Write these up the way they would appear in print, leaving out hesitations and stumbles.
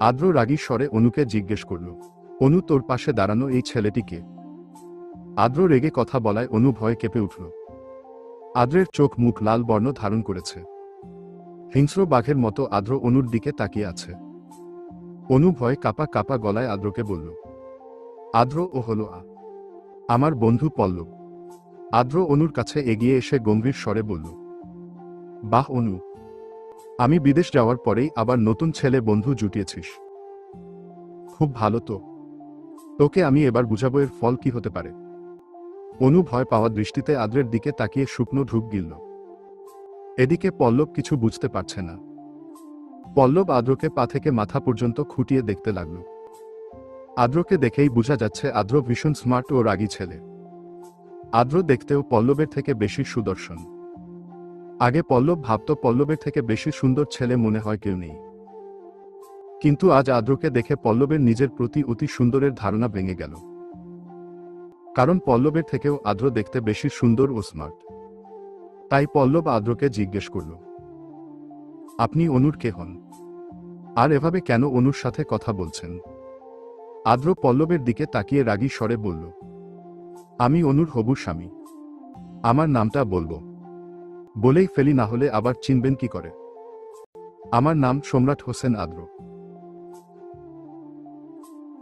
আদ্র রাগী স্বরে অনুকে জিজ্ঞেস করল, অনু, তোর পাশে দাঁড়ানো এই ছেলেটিকে? আদ্র রেগে কথা বলায় অনু ভয়ে কেঁপে উঠল। আদ্রের চোখ মুখ লাল বর্ণ ধারণ করেছে। হিংস্র বাঘের মতো আদ্র অনুর দিকে তাকিয়ে আছে। অনু ভয়ে কাঁপা কাঁপা গলায় আদ্রকে বলল, আদ্র, ও হলো আমার বন্ধু পল্লব। আদ্র অনুর কাছে এগিয়ে এসে গম্ভীর স্বরে বলল, বাহ অনু, আমি বিদেশ যাওয়ার পরেই আবার নতুন ছেলে বন্ধু জুটিয়েছিস। খুব ভালো তো। তোকে আমি এবার বুঝাবো এর ফল কি হতে পারে। অনু ভয় পাওয়া দৃষ্টিতে আদ্রের দিকে তাকিয়ে শুকনো ঢুক গিলল। এদিকে পল্লব কিছু বুঝতে পারছে না। পল্লব আদ্রকে পা থেকে মাথা পর্যন্ত খুঁটিয়ে দেখতে লাগল। আদ্রকে দেখেই বোঝা যাচ্ছে আদ্র ভীষণ স্মার্ট ও রাগী ছেলে। আদ্র দেখতেও পল্লবের থেকে বেশি সুদর্শন। আগে পল্লব ভাবত পল্লবের থেকে বেশি সুন্দর ছেলে মনে হয় কেউ নেই। কিন্তু আজ আদ্রকে দেখে পল্লবের নিজের প্রতি অতি সুন্দরের ধারণা ভেঙে গেল। কারণ পল্লবের থেকেও আদ্র দেখতে বেশি সুন্দর ও স্মার্ট। তাই পল্লব আদ্রকে জিজ্ঞেস করল, আপনি অনুর কে হন? আর এভাবে কেন অনুর সাথে কথা বলছেন? আদ্র পল্লবের দিকে তাকিয়ে রাগী স্বরে বলল, আমি অনুর হবু স্বামী। আমার নামটা বলবো? বলেই ফেলি, না হলে আবার চিনবেন কি করে? আমার নাম সম্রাট হোসেন আদ্র।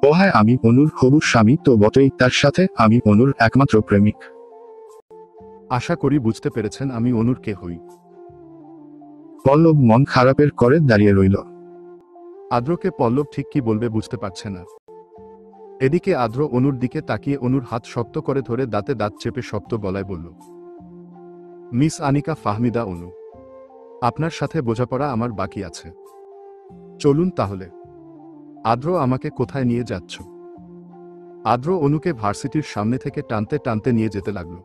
ও হ্যাঁ, আমি অনুর হবু স্বামী তো বটেই, তার সাথে আমি অনুর একমাত্র প্রেমিক। আশা করি বুঝতে পেরেছেন আমি অনুর কে হই। পল্লব মন খারাপের করে দাঁড়িয়ে রইল। আদ্রকে পল্লব ঠিক কি বলবে বুঝতে পারছে না। এদিকে আদ্র অনুর দিকে তাকিয়ে অনুর হাত শক্ত করে ধরে দাঁতে দাঁত চেপে শক্ত গলায় বলল, মিস আনিকা ফাহমিদা অনু, আপনার সাথে বোঝাপড়া আমার বাকি আছে। চলুন তাহলে। আদ্র, আমাকে কোথায় নিয়ে যাচ্ছ? আদ্র অনুকে ভার্সিটির সামনে থেকে টানতে টানতে নিয়ে যেতে লাগল।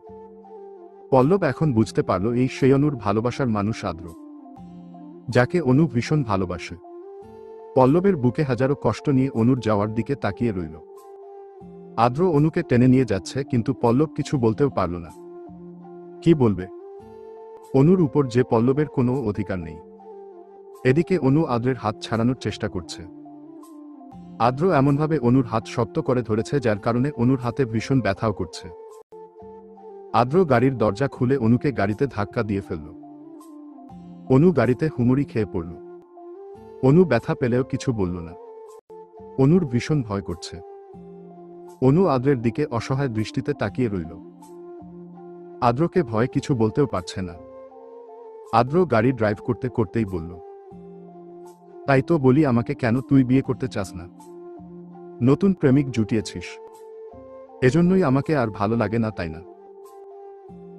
পল্লব এখন বুঝতে পারল এই সেই অনুর ভালোবাসার মানুষ আদ্র, যাকে অনু ভীষণ ভালোবাসে। পল্লবের বুকে হাজারো কষ্ট নিয়ে অনুর যাওয়ার দিকে তাকিয়ে রইল। আদ্র অনুকে টেনে নিয়ে যাচ্ছে, কিন্তু পল্লব কিছু বলতেও পারল না। কি বলবে? অনুর উপর যে পল্লবের কোনো অধিকার নেই। এদিকে অনু আদ্রের হাত ছাড়ানোর চেষ্টা করছে। আদ্র এমনভাবে অনুর হাত শক্ত করে ধরেছে যার কারণে অনুর হাতে ভীষণ ব্যথাও করছে। আদ্র গাড়ির দরজা খুলে অনুকে গাড়িতে ধাক্কা দিয়ে ফেলল। অনু গাড়িতে হুমড়ি খেয়ে পড়ল। অনু ব্যথা পেলেও কিছু বলল না। অনুর ভীষণ ভয় করছে। অনু আদ্রের দিকে অসহায় দৃষ্টিতে তাকিয়ে রইল। আদ্রকে ভয়ে কিছু বলতেও পারছে না। আদ্র গাড়ি ড্রাইভ করতে করতেই বলল, তাই তো বলি, আমাকে কেন তুই বিয়ে করতে চাস না? নতুন প্রেমিক জুটিয়েছিস, এজন্যই আমাকে আর ভালো লাগে না, তাই না?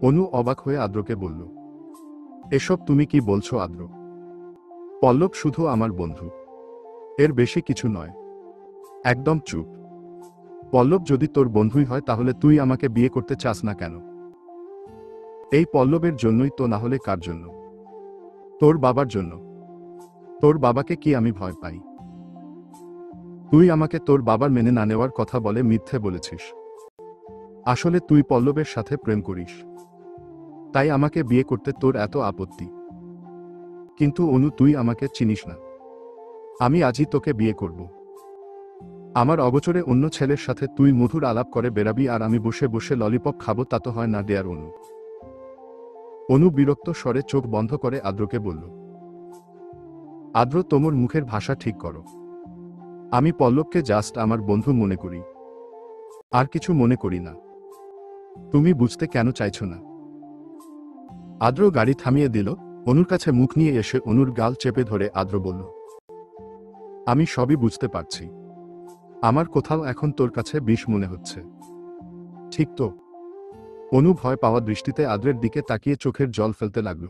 অনু অবাক হয়ে আদ্রকে বলল, এসব তুমি কি বলছো আদ্র? পল্লব শুধু আমার বন্ধু, এর বেশি কিছু নয়। একদম চুপ। পল্লব যদি তোর বন্ধুই হয় তাহলে তুই আমাকে বিয়ে করতে চাস না কেন? এই পল্লবের জন্যই তো, না হলে কার জন্য? তোর বাবার জন্য। তোর বাবাকে কি আমি ভয় পাই? তুই আমাকে তোর বাবার মেনে না নেওয়ার কথা বলে মিথ্যে বলেছিস। আসলে তুই পল্লবের সাথে প্রেম করিস, তাই আমাকে বিয়ে করতে তোর এত আপত্তি। কিন্তু অনু, তুই আমাকে চিনিস না। আমি আজই তোকে বিয়ে করব। আমার অগোচরে অন্য ছেলের সাথে তুই মধুর আলাপ করে বেরাবি আর আমি বসে বসে ললিপপ খাবো, তা তো হয় না দেয়ার অনু। অনু বিরক্ত স্বরে চোখ বন্ধ করে আদ্রকে বলল, আদ্র, তোমার মুখের ভাষা ঠিক করো। আমি পল্লবকে জাস্ট আমার বন্ধু মনে করি, আর কিছু মনে করি না। তুমি বুঝতে কেন চাইছো না? আদ্র গাড়ি থামিয়ে দিল। অনুর কাছে মুখ নিয়ে এসে অনুর গাল চেপে ধরে আদ্র বলল, আমি সবই বুঝতে পারছি। আমার কোথাও এখন তোর কাছে বিষ মনে হচ্ছে, ঠিক তো? অনু ভয় পাওয়া দৃষ্টিতে আদ্রের দিকে তাকিয়ে চোখের জল ফেলতে লাগল।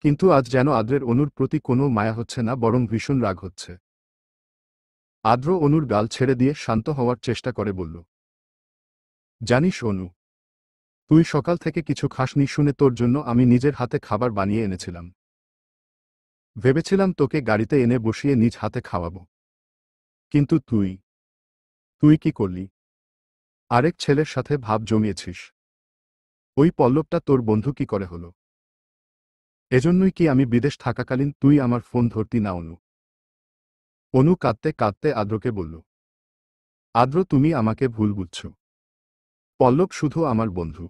কিন্তু আজ যেন আদ্রের অনুর প্রতি কোনো মায়া হচ্ছে না, বরং ভীষণ রাগ হচ্ছে। আদ্র অনুর গাল ছেড়ে দিয়ে শান্ত হওয়ার চেষ্টা করে বলল, জানিস অনু, তুই সকাল থেকে কিছু খাসনি শুনে তোর জন্য আমি নিজের হাতে খাবার বানিয়ে এনেছিলাম। ভেবেছিলাম তোকে গাড়িতে এনে বসিয়ে নিজ হাতে খাওয়াবো। কিন্তু তুই তুই কি করলি? আরেক ছেলের সাথে ভাব জমিয়েছিস। ওই পল্লবটা তোর বন্ধু কি করে হলো? এজন্যই কি আমি বিদেশ থাকাকালীন তুই আমার ফোন ধরতি না অনু? অনু কাঁদতে কাঁদতে আদ্রকে বলল, আদ্র তুমি আমাকে ভুল বুঝছো। পল্লব শুধু আমার বন্ধু।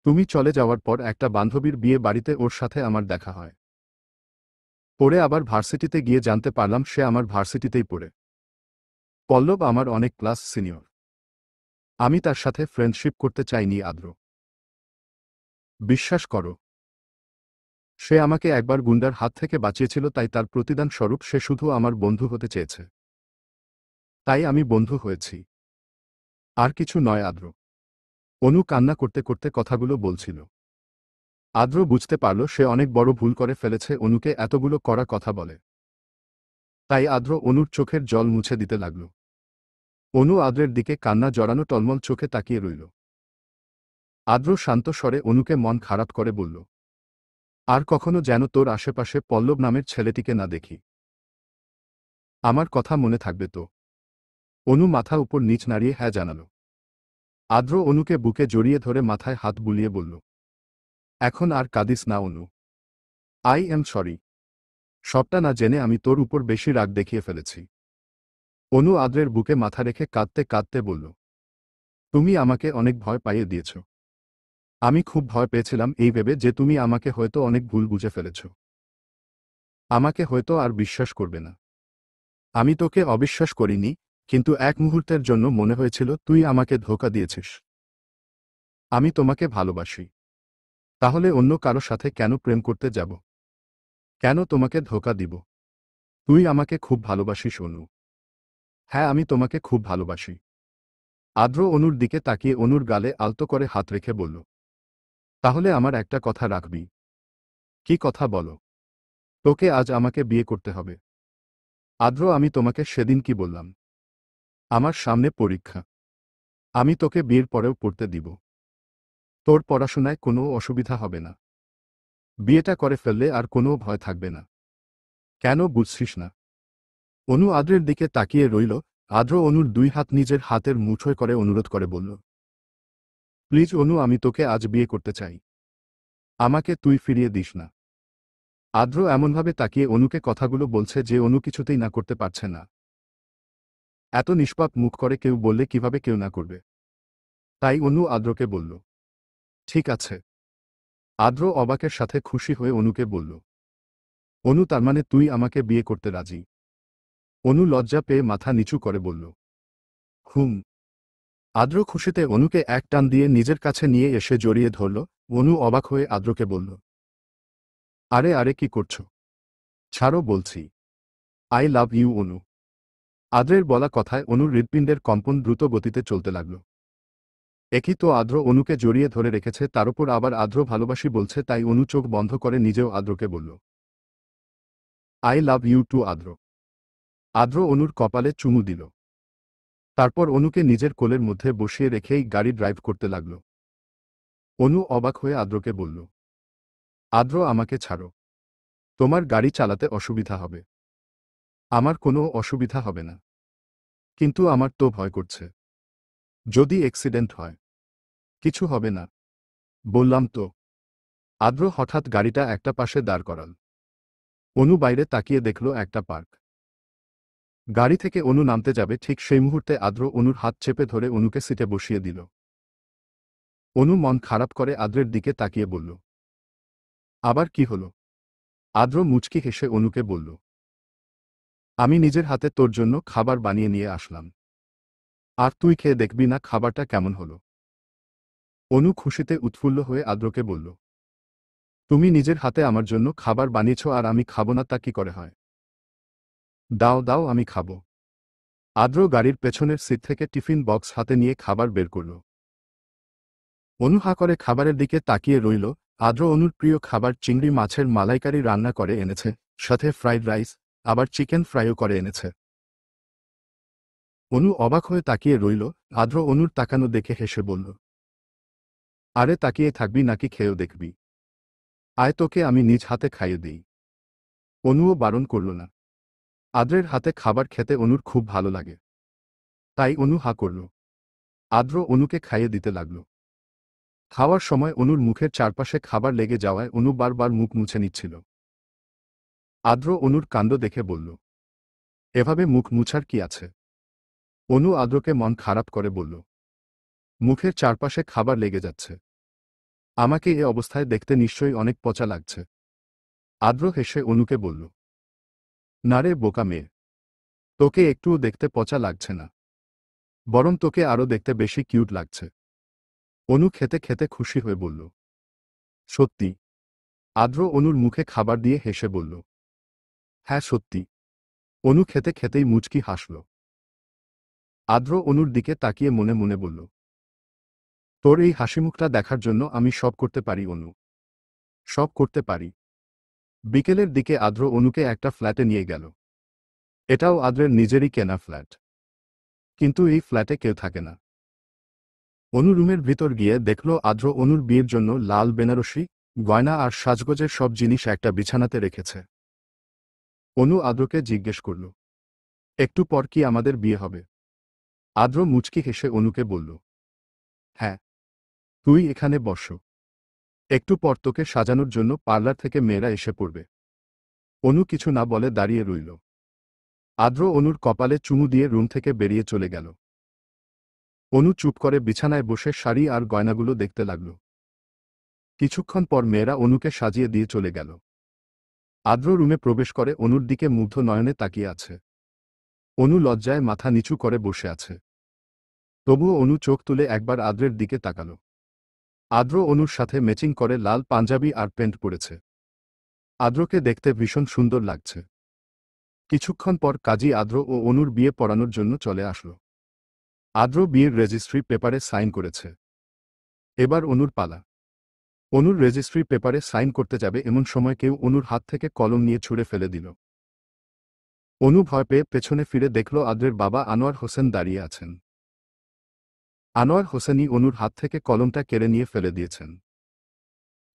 তুমি চলে যাওয়ার পর একটা বান্ধবীর বিয়ে বাড়িতে ওর সাথে আমার দেখা হয়। পরে আবার ভার্সিটিতে গিয়ে জানতে পারলাম সে আমার ভার্সিটিতেই পড়ে। পল্লব আমার অনেক ক্লাস সিনিয়র। আমি তার সাথে ফ্রেন্ডশিপ করতে চাইনি আদ্র। বিশ্বাস করো, সে আমাকে একবার গুন্ডার হাত থেকে বাঁচিয়েছিল, তাই তার প্রতিদান স্বরূপ সে শুধু আমার বন্ধু হতে চেয়েছে। তাই আমি বন্ধু হয়েছি, আর কিছু নয় আদ্র। অনু কান্না করতে করতে কথাগুলো বলছিল। আদ্র বুঝতে পারল সে অনেক বড় ভুল করে ফেলেছে অনুকে এতগুলো কড়া কথা বলে। তাই আদ্র অনুর চোখের জল মুছে দিতে লাগল। অনু আদ্রের দিকে কান্না জড়ানো টলমল চোখে তাকিয়ে রইল। আদ্র শান্ত স্বরে অনুকে মন খারাপ করে বলল, আর কখনো যেন তোর আশেপাশে পল্লব নামের ছেলেটিকে না দেখি। আমার কথা মনে থাকবে তো? অনু মাথা উপর নিচ নাড়িয়ে হ্যাঁ জানাল। আদ্র অনুকে বুকে জড়িয়ে ধরে মাথায় হাত বুলিয়ে বলল, এখন আর কাঁদিস না অনু। I am sorry. সবটা না জেনে আমি তোর উপর বেশি রাগ দেখিয়ে ফেলেছি। অনু আদ্রের বুকে মাথা রেখে কাঁদতে কাঁদতে বলল, তুমি আমাকে অনেক ভয় পাইয়ে দিয়েছ। আমি খুব ভয় পেয়েছিলাম এই ভেবে যে তুমি আমাকে হয়তো অনেক ভুল বুঝে ফেলেছ। আমাকে হয়তো আর বিশ্বাস করবে না। আমি তোকে অবিশ্বাস করিনি, কিন্তু এক মুহূর্তের জন্য মনে হয়েছিল তুই আমাকে ধোঁকা দিয়েছিস। আমি তোমাকে ভালোবাসি। তাহলে অন্য কারো সাথে কেন প্রেম করতে যাব? কেন তোমাকে ধোঁকা দিব? তুই আমাকে খুব ভালোবাসিস অনু। হ্যাঁ, আমি তোমাকে খুব ভালোবাসি। আদ্র অনুর দিকে তাকিয়ে অনুর গালে আলতো করে হাত রেখে বলল, তাহলে আমার একটা কথা রাখবি? কি কথা বলো? তোকে আজ আমাকে বিয়ে করতে হবে। আদ্র, আমি তোমাকে সেদিন কি বললাম? আমার সামনে পরীক্ষা। আমি তোকে বিয়ের পরেও পড়তে দিব। তোর পড়াশোনায় কোনো অসুবিধা হবে না। বিয়েটা করে ফেললে আর কোনো ভয় থাকবে না। কেন বুঝছিস না? অনু আদ্রের দিকে তাকিয়ে রইল। আদ্র অনুর দুই হাত নিজের হাতের মুঠোয় করে অনুরোধ করে বলল, প্লিজ অনু, আমি তোকে আজ বিয়ে করতে চাই। আমাকে তুই ফিরিয়ে দিস না। আদ্র এমনভাবে তাকিয়ে অনুকে কথাগুলো বলছে যে অনু কিছুতেই না করতে পারছে না। এত নিষ্পাপ মুখ করে কেউ বললে কিভাবে কেউ না করবে? তাই অনু আদ্রকে বলল, ঠিক আছে। আদ্র অবাকের সাথে খুশি হয়ে অনুকে বলল, অনু, তার মানে তুই আমাকে বিয়ে করতে রাজি? অনু লজ্জা পেয়ে মাথা নিচু করে বলল, হুম। আদ্র খুশিতে অনুকে এক টান দিয়ে নিজের কাছে নিয়ে এসে জড়িয়ে ধরল। অনু অবাক হয়ে আদ্রকে বলল, আরে আরে, কি করছো? ছাড়ো বলছি। আই লাভ ইউ অনু। আদ্রের বলা কথায় অনুর হৃৎপিণ্ডের কম্পন দ্রুত গতিতে চলতে লাগল। একই তো, আদ্র অনুকে জড়িয়ে ধরে রেখেছে, তার উপর আবার আদ্র ভালোবাসি বলছে, তাই অনু চোখ বন্ধ করে নিজেও আদ্রকে বলল, আই লাভ ইউ টু আদ্র। আদ্র অনুর কপালে চুমু দিল। তারপর অনুকে নিজের কোলের মধ্যে বসিয়ে রেখেই গাড়ি ড্রাইভ করতে লাগল। অনু অবাক হয়ে আদ্রকে বলল, আদ্র, আমাকে ছাড়ো। তোমার গাড়ি চালাতে অসুবিধা হবে। আমার কোনো অসুবিধা হবে না, কিন্তু আমার তো ভয় করছে। যদি অ্যাক্সিডেন্ট হয়? কিছু হবে না, বললাম তো। আদ্র হঠাৎ গাড়িটা একটা পাশে দাঁড় করাল। অনু বাইরে তাকিয়ে দেখল একটা পার্ক। গাড়ি থেকে অনু নামতে যাবে, ঠিক সেই মুহূর্তে আদ্র অনুর হাত চেপে ধরে অনুকে সিটে বসিয়ে দিল। অনু মন খারাপ করে আদ্রের দিকে তাকিয়ে বলল, আবার কি হলো? আদ্র মুচকি হেসে অনুকে বলল, আমি নিজের হাতে তোর জন্য খাবার বানিয়ে নিয়ে আসলাম। আর তুই খেয়ে দেখবি না খাবারটা কেমন হলো। অনু খুশিতে উৎফুল্ল হয়ে আদ্রকে বলল, তুমি নিজের হাতে আমার জন্য খাবার বানিয়েছ আর আমি খাবো না, তা কি করে হয়? দাও দাও, আমি খাবো। আদ্র গাড়ির পেছনের সিট থেকে টিফিন বক্স হাতে নিয়ে খাবার বের করল। অনু হা করে খাবারের দিকে তাকিয়ে রইল। আদ্র অনুর প্রিয় খাবার চিংড়ি মাছের মালাইকারি রান্না করে এনেছে, সাথে ফ্রাইড রাইস, আবার চিকেন ফ্রাইও করে এনেছে। অনু অবাক হয়ে তাকিয়ে রইল। আদ্র অনুর তাকানো দেখে হেসে বলল, আরে তাকিয়ে থাকবি নাকি খেয়েও দেখবি? আয়, তোকে আমি নিজ হাতে খাইয়ে দিই। অনুও বারণ করল না। আদ্রের হাতে খাবার খেতে অনুর খুব ভালো লাগে, তাই অনু হা করল। আদ্র অনুকে খাইয়ে দিতে লাগল। খাওয়ার সময় অনুর মুখের চারপাশে খাবার লেগে যাওয়ায় অনু বারবার মুখ মুছে নিচ্ছিল। আদ্র অনুর কাণ্ড দেখে বলল, এভাবে মুখ মুছার কি আছে? অনু আদ্রকে মন খারাপ করে বলল। মুখের চারপাশে খাবার লেগে যাচ্ছে। আমাকে এ অবস্থায় দেখতে নিশ্চয়ই অনেক পচা লাগছে। আদ্র হেসে অনুকে বলল। না রে বোকা মেয়ে, তোকে একটুও দেখতে পচা লাগছে না, বরং তোকে আরো দেখতে বেশি কিউট লাগছে। অনু খেতে খেতে খুশি হয়ে বলল। সত্যি? আদ্র অনুর মুখে খাবার দিয়ে হেসে বলল। হ্যাঁ সত্যি। অনু খেতে খেতেই মুচকি হাসল। আদ্র অনুর দিকে তাকিয়ে মনে মনে বলল। তোর এই হাসিমুখটা দেখার জন্য আমি সব করতে পারি অনু, সব করতে পারি। বিকেলের দিকে আদ্র অনুকে একটা ফ্ল্যাটে নিয়ে গেল। এটাও আদ্রের নিজেরই কেনা ফ্ল্যাট, কিন্তু এই ফ্ল্যাটে কেউ থাকে না। অনু রুমের ভিতর গিয়ে দেখল আদ্র অনুর বিয়ের জন্য লাল বেনারসি, গয়না আর সাজগোজের সব জিনিস একটা বিছানাতে রেখেছে। অনু আদ্রকে জিজ্ঞেস করল, একটু পর কি আমাদের বিয়ে হবে? আদ্র মুচকি হেসে অনুকে বলল, হ্যাঁ, তুই এখানে বস, একটু পর তোকে সাজানোর জন্য পার্লার থেকে মেয়েরা এসে পড়বে। অনু কিছু না বলে দাঁড়িয়ে রইল। আদ্র অনুর কপালে চুমু দিয়ে রুম থেকে বেরিয়ে চলে গেল। অনু চুপ করে বিছানায় বসে শাড়ি আর গয়নাগুলো দেখতে লাগল। কিছুক্ষণ পর মেয়েরা অনুকে সাজিয়ে দিয়ে চলে গেল। আদ্র রুমে প্রবেশ করে অনুর দিকে মুগ্ধ নয়নে তাকিয়ে আছে। অনু লজ্জায় মাথা নিচু করে বসে আছে। তবুও অনু চোখ তুলে একবার আদ্রের দিকে তাকাল। আদ্র অনুর সাথে ম্যাচিং করে লাল পাঞ্জাবি আর প্যান্ট পরেছে। আদ্রকে দেখতে ভীষণ সুন্দর লাগছে। কিছুক্ষণ পর কাজী আদ্র ও অনুর বিয়ে পড়ানোর জন্য চলে আসলো। আদ্র বিয়ের রেজিস্ট্রি পেপারে সাইন করেছে। এবার অনুর পালা। অনুর রেজিস্ট্রি পেপারে সাইন করতে যাবে এমন সময় কেউ অনুর হাত থেকে কলম নিয়ে ছুঁড়ে ফেলে দিল। অনু ভয় পেয়ে পেছনে ফিরে দেখল আদ্রের বাবা আনোয়ার হোসেন দাঁড়িয়ে আছেন। আনোয়ার হোসেনই অনুর হাত থেকে কলমটা কেড়ে নিয়ে ফেলে দিয়েছেন।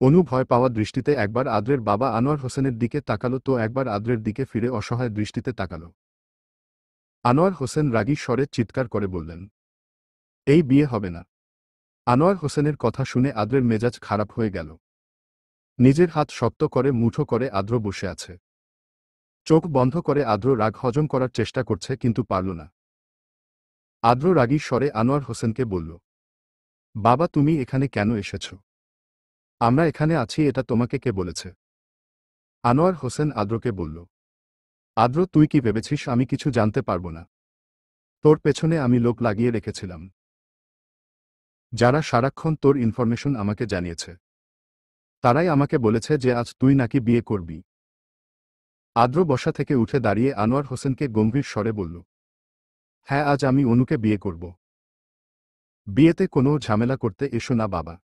অনু ভয় পাওয়া দৃষ্টিতে একবার আদ্রের বাবা আনোয়ার হোসেনের দিকে তাকালো তো একবার আদ্রের দিকে ফিরে অসহায় দৃষ্টিতে তাকালো। আনোয়ার হোসেন রাগী স্বরে চিৎকার করে বললেন, এই বিয়ে হবে না। আনোয়ার হোসেনের কথা শুনে আদ্রের মেজাজ খারাপ হয়ে গেল। নিজের হাত শক্ত করে মুঠো করে আদ্র বসে আছে। চোখ বন্ধ করে আদ্র রাগ হজম করার চেষ্টা করছে কিন্তু পারল না। আদ্র রাগী স্বরে আনোয়ার হোসেনকে বলল, বাবা তুমি এখানে কেন এসেছ? আমরা এখানে আছি এটা তোমাকে কে বলেছে? আনোয়ার হোসেন আদ্রকে বলল, আদ্র তুই কি ভেবেছিস আমি কিছু জানতে পারবো না? তোর পেছনে আমি লোক লাগিয়ে রেখেছিলাম, যারা সারাক্ষণ তোর ইনফরমেশন আমাকে জানিয়েছে। তারাই আমাকে বলেছে যে আজ তুই নাকি বিয়ে করবি। আদ্র বসা থেকে উঠে দাঁড়িয়ে আনোয়ার হোসেনকে গম্ভীর স্বরে বলল, হ্যাঁ আজ আমি অনুকে বিয়ে করব। বিয়েতে কোনো ঝামেলা করতে এসো না বাবা।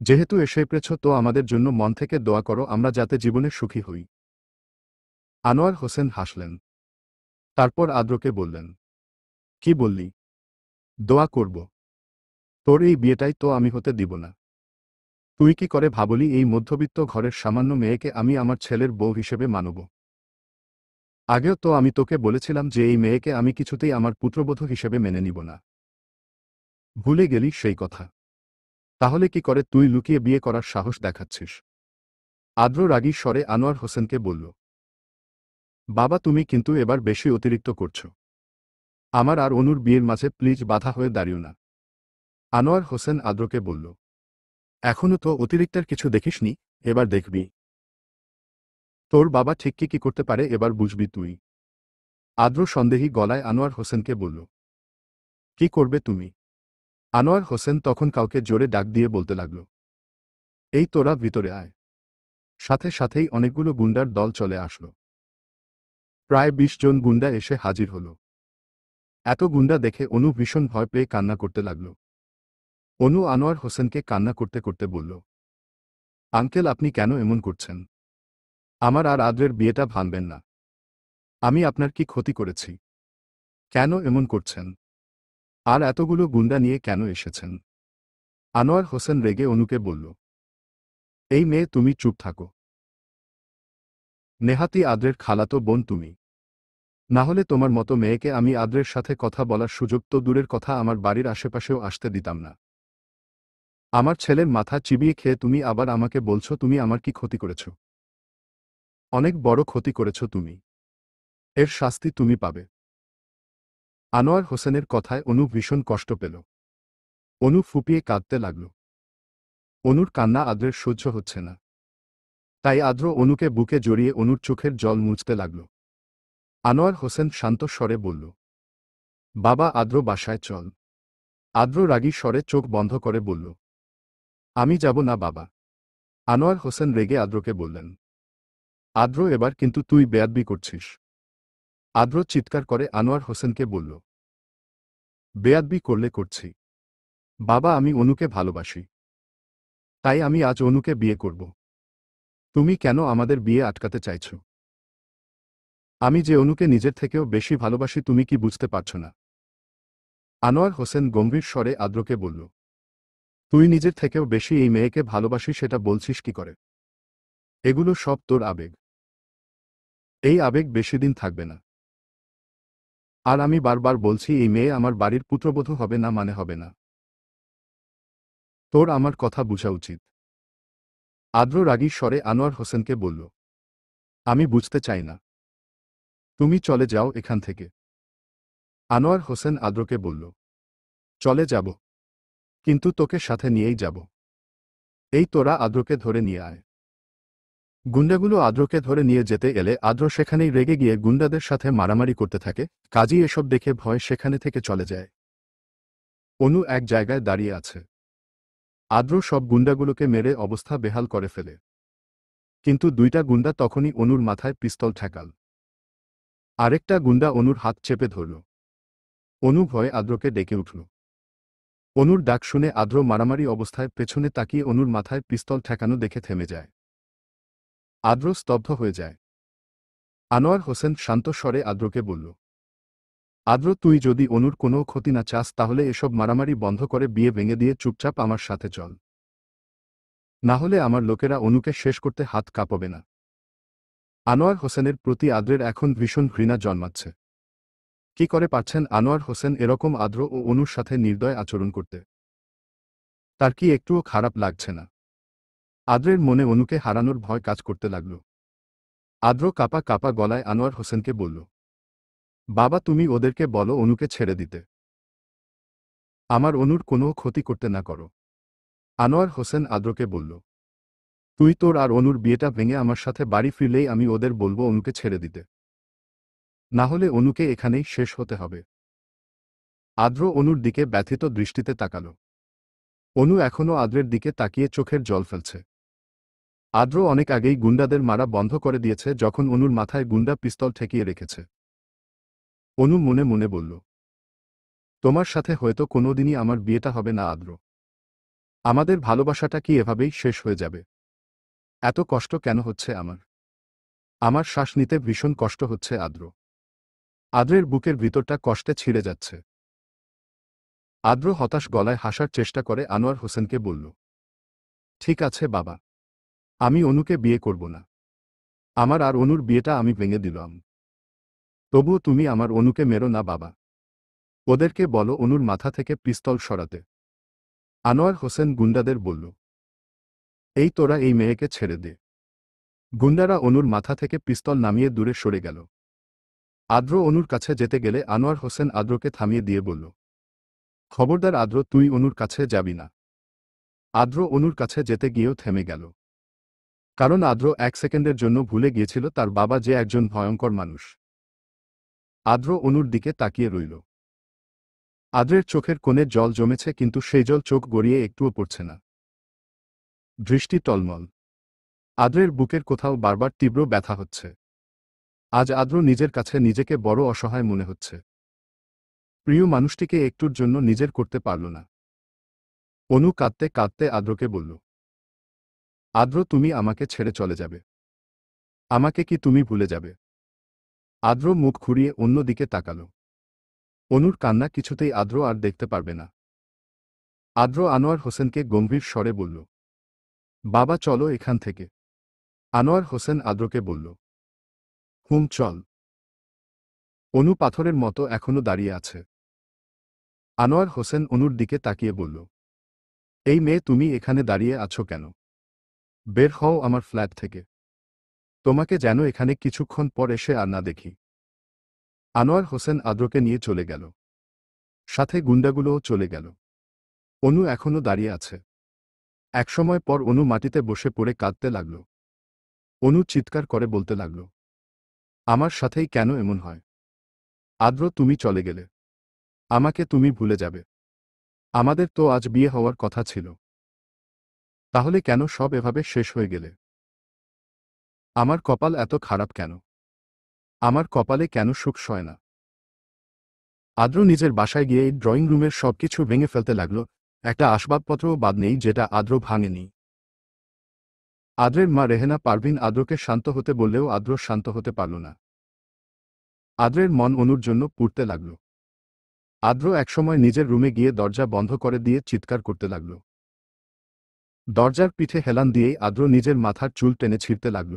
যেহেতু এসে পেরেছ তো আমাদের জন্য মন থেকে দোয়া করো আমরা যাতে জীবনে সুখী হই। আনোয়ার হোসেন হাসলেন। তারপর আদ্রকে বললেন, কি বললি? দোয়া করব? তোর এই বিয়েটাই তো আমি হতে দিব না। তুই কি করে ভাবলি এই মধ্যবিত্ত ঘরের সামান্য মেয়েকে আমি আমার ছেলের বউ হিসেবে মানব? আগেও তো আমি তোকে বলেছিলাম যে এই মেয়েকে আমি কিছুতেই আমার পুত্রবধূ হিসেবে মেনে নিব না। ভুলে গেলি সেই কথা? তাহলে কি করে তুই লুকিয়ে বিয়ে করার সাহস দেখাচ্ছিস? আদ্র রাগী স্বরে আনোয়ার হোসেনকে বলল, বাবা তুমি কিন্তু এবার বেশি অতিরিক্ত করছো। আমার আর অনুর বিয়ের মাঝে প্লিজ বাধা হয়ে দাঁড়িও না। আনোয়ার হোসেন আদ্রকে বলল, এখনো তো অতিরিক্তের কিছু দেখিসনি, এবার দেখবি। তোর বাবা ঠিক কি করতে পারে এবার বুঝবি তুই। আদ্র সন্দেহী গলায় আনোয়ার হোসেনকে বলল, কি করবে তুমি? আনোয়ার হোসেন তখন কাউকে জোরে ডাক দিয়ে বলতে লাগল, এই তোরা ভিতরে আয়। সাথে সাথেই অনেকগুলো গুন্ডার দল চলে আসলো। প্রায় ২০ জন গুন্ডা এসে হাজির হল। এত গুন্ডা দেখে অনু ভীষণ ভয় পেয়ে কান্না করতে লাগল। অনু আনোয়ার হোসেনকে কান্না করতে করতে বলল, আঙ্কেল আপনি কেন এমন করছেন? আমার আর আদ্রের বিয়েটা ভাঙবেন না। আমি আপনার কি ক্ষতি করেছি? কেন এমন করছেন? আর এতগুলো গুন্ডা নিয়ে কেন এসেছেন? আনোয়ার হোসেন রেগে অনুকে বলল, এই মেয়ে তুমি চুপ থাকো। নেহাতি আদ্রের খালাতো বোন তুমি। না হলে তোমার মতো মেয়েকে আমি আদ্রের সাথে কথা বলার সুযোগ তো দূরের কথা আমার বাড়ির আশেপাশেও আসতে দিতাম না। আমার ছেলের মাথা চিবিয়ে খেয়ে তুমি আবার আমাকে বলছো তুমি আমার কি ক্ষতি করেছ? অনেক বড় ক্ষতি করেছ তুমি। এর শাস্তি তুমি পাবে। আনোয়ার হোসেনের কথায় অনু ভীষণ কষ্ট পেল। অনু ফুপিয়ে কাঁদতে লাগল। অনুর কান্না আদ্রের সহ্য হচ্ছে না। তাই আদ্র অনুকে বুকে জড়িয়ে অনুর চোখের জল মুছতে লাগল। আনোয়ার হোসেন শান্ত স্বরে বলল, বাবা আদ্র বাসায় চল। আদ্র রাগী স্বরে চোখ বন্ধ করে বলল, আমি যাব না বাবা। আনোয়ার হোসেন রেগে আদ্রকে বললেন, আদ্র এবার কিন্তু তুই বেয়াদবি করছিস। আদ্র চিৎকার করে আনোয়ার হোসেনকে বলল, বেয়াদবি করলে করছি। বাবা আমি অনুকে ভালোবাসি। তাই আমি আজ অনুকে বিয়ে করব। তুমি কেন আমাদের বিয়ে আটকাতে চাইছ? আমি যে অনুকে নিজের থেকেও বেশি ভালোবাসি তুমি কি বুঝতে পারছ না? আনোয়ার হোসেন গম্ভীর স্বরে আদ্রকে বলল, তুই নিজের থেকেও বেশি এই মেয়েকে ভালোবাসিস সেটা বলছিস কি করে? এগুলো সব তোর আবেগ। এই আবেগ বেশিদিন থাকবে না। আর আমি বারবার বলছি এই মেয়ে আমার বাড়ির পুত্রবধূ হবে না মানে হবে না। তোর আমার কথা বুঝা উচিত। আদ্র রাগী স্বরে আনোয়ার হোসেনকে বলল, আমি বুঝতে চাই না। তুমি চলে যাও এখান থেকে। আনোয়ার হোসেন আদ্রকে বলল, চলে যাব। কিন্তু তোকে সাথে নিয়েই যাব। এই তোরা আদ্রকে ধরে নিয়ে আয়। গুন্ডাগুলো আদ্রকে ধরে নিয়ে যেতে এলে আদ্র সেখানেই রেগে গিয়ে গুন্ডাদের সাথে মারামারি করতে থাকে। কাজী এসব দেখে ভয় সেখানে থেকে চলে যায়। অনু এক জায়গায় দাঁড়িয়ে আছে। আদ্র সব গুন্ডাগুলোকে মেরে অবস্থা বেহাল করে ফেলে। কিন্তু দুইটা গুন্ডা তখনই অনুর মাথায় পিস্তল ঠেকাল। আরেকটা গুন্ডা অনুর হাত চেপে ধরল। অনু ভয়ে আদ্রকে ডেকে উঠল। অনুর ডাক শুনে আদ্র মারামারি অবস্থায় পেছনে তাকিয়ে অনুর মাথায় পিস্তল ঠেকানো দেখে থেমে যায়। আদ্র স্তব্ধ হয়ে যায়। আনোয়ার হোসেন শান্ত স্বরে আদ্রকে বলল, আদ্র তুই যদি অনুর কোনো ক্ষতি না চাস তাহলে এসব মারামারি বন্ধ করে বিয়ে ভেঙে দিয়ে চুপচাপ আমার সাথে চল। না হলে আমার লোকেরা অনুকে শেষ করতে হাত কাঁপাবে না। আনোয়ার হোসেনের প্রতি আদ্রের এখন ভীষণ ঘৃণা জন্মাচ্ছে। কি করে পারছেন আনোয়ার হোসেন এরকম আদ্র ও অনুর সাথে নির্দয় আচরণ করতে? তার কি একটুও খারাপ লাগছে না? আদ্রের মনে অনুকে হারানোর ভয় কাজ করতে লাগল। আদ্র কাঁপা কাঁপা গলায় আনোয়ার হোসেনকে বলল, বাবা তুমি ওদেরকে বলো অনুকে ছেড়ে দিতে। আমার অনুর কোনো ক্ষতি করতে না করো। আনোয়ার হোসেন আদ্রকে বলল, তুই তোর আর অনুর বিয়েটা ভেঙে আমার সাথে বাড়ি ফিরলেই আমি ওদের বলবো অনুকে ছেড়ে দিতে। না হলে অনুকে এখানেই শেষ হতে হবে। আদ্র অনুর দিকে ব্যথিত দৃষ্টিতে তাকাল। অনু এখনও আদ্রের দিকে তাকিয়ে চোখের জল ফেলছে। আদ্র অনেক আগেই গুন্ডাদের মারা বন্ধ করে দিয়েছে যখন অনুর মাথায় গুন্ডা পিস্তল ঠেকিয়ে রেখেছে। অনু মনে মনে বলল, তোমার সাথে হয়তো কোনোদিনই আমার বিয়েটা হবে না আদ্র। আমাদের ভালোবাসাটা কি এভাবেই শেষ হয়ে যাবে? এত কষ্ট কেন হচ্ছে আমার? আমার শ্বাস নিতে ভীষণ কষ্ট হচ্ছে আদ্র। আদ্রের বুকের ভিতরটা কষ্টে ছিঁড়ে যাচ্ছে। আদ্র হতাশ গলায় হাসার চেষ্টা করে আনোয়ার হোসেনকে বলল, ঠিক আছে বাবা। আমি অনুকে বিয়ে করব না। আমার আর অনুর বিয়েটা আমি ভেঙে দিলাম। তবুও তুমি আমার অনুকে মেরো না বাবা। ওদেরকে বলো অনুর মাথা থেকে পিস্তল সরাতে। আনোয়ার হোসেন গুন্ডাদের বলল, এই তোরা এই মেয়েকে ছেড়ে দে। গুন্ডারা অনুর মাথা থেকে পিস্তল নামিয়ে দূরে সরে গেল। আদ্র অনুর কাছে যেতে গেলে আনোয়ার হোসেন আদ্রকে থামিয়ে দিয়ে বলল, খবরদার আদ্র তুই অনুর কাছে যাবি না। আদ্র অনুর কাছে যেতে গিয়েও থেমে গেল। কারণ আদ্র এক সেকেন্ডের জন্য ভুলে গিয়েছিল তার বাবা যে একজন ভয়ঙ্কর মানুষ। আদ্র অনুর দিকে তাকিয়ে রইল। আদ্রের চোখের কোণে জল জমেছে কিন্তু সেই জল চোখ গড়িয়ে একটুও পড়ছে না। দৃষ্টি টলমল। আদ্রের বুকের কোথাও বারবার তীব্র ব্যথা হচ্ছে। আজ আদ্র নিজের কাছে নিজেকে বড় অসহায় মনে হচ্ছে। প্রিয় মানুষটিকে একটুর জন্য নিজের করতে পারল না। অনু কাঁদতে কাঁদতে আদ্রকে বলল, আদ্র তুমি আমাকে ছেড়ে চলে যাবে? আমাকে কি তুমি ভুলে যাবে? আদ্র মুখ ঘুরিয়ে অন্য দিকে তাকাল। অনুর কান্না কিছুতেই আদ্র আর দেখতে পারবে না। আদ্র আনোয়ার হোসেনকে গম্ভীর স্বরে বলল, বাবা চলো এখান থেকে। আনোয়ার হোসেন আদ্রকে বলল, হুম চল। অনু পাথরের মতো এখনো দাঁড়িয়ে আছে। আনোয়ার হোসেন অনুর দিকে তাকিয়ে বলল, এই মেয়ে তুমি এখানে দাঁড়িয়ে আছো কেন? বের হও আমার ফ্ল্যাট থেকে। তোমাকে যেন এখানে কিছুক্ষণ পর এসে আর না দেখি। আনোয়ার হোসেন আদ্রকে নিয়ে চলে গেল। সাথে গুন্ডাগুলোও চলে গেল। অনু এখনো দাঁড়িয়ে আছে। একসময় পর অনু মাটিতে বসে পড়ে কাঁদতে লাগল। অনু চিৎকার করে বলতে লাগল, আমার সাথেই কেন এমন হয়? আদ্র, তুমি চলে গেলে। আমাকে তুমি ভুলে যাবে। আমাদের তো আজ বিয়ে হওয়ার কথা ছিল। তাহলে কেন সব এভাবে শেষ হয়ে গেলে? আমার কপাল এত খারাপ কেন? আমার কপালে কেন সুখ সয় না? আদ্র নিজের বাসায় গিয়ে ড্রয়িং রুমের সবকিছু ভেঙে ফেলতে লাগল। একটা আসবাবপত্রও বাদ নেই যেটা আদ্র ভাঙেনি। আদ্রের মা রেহেনা পারভিন আদ্রকে শান্ত হতে বললেও আদ্র শান্ত হতে পারল না। আদ্রের মন অনুর জন্য পুড়তে লাগল। আদ্র একসময় নিজের রুমে গিয়ে দরজা বন্ধ করে দিয়ে চিৎকার করতে লাগল। দরজার পিঠে হেলান দিয়েই আদ্র নিজের মাথার চুল টেনে ছিঁড়তে লাগল।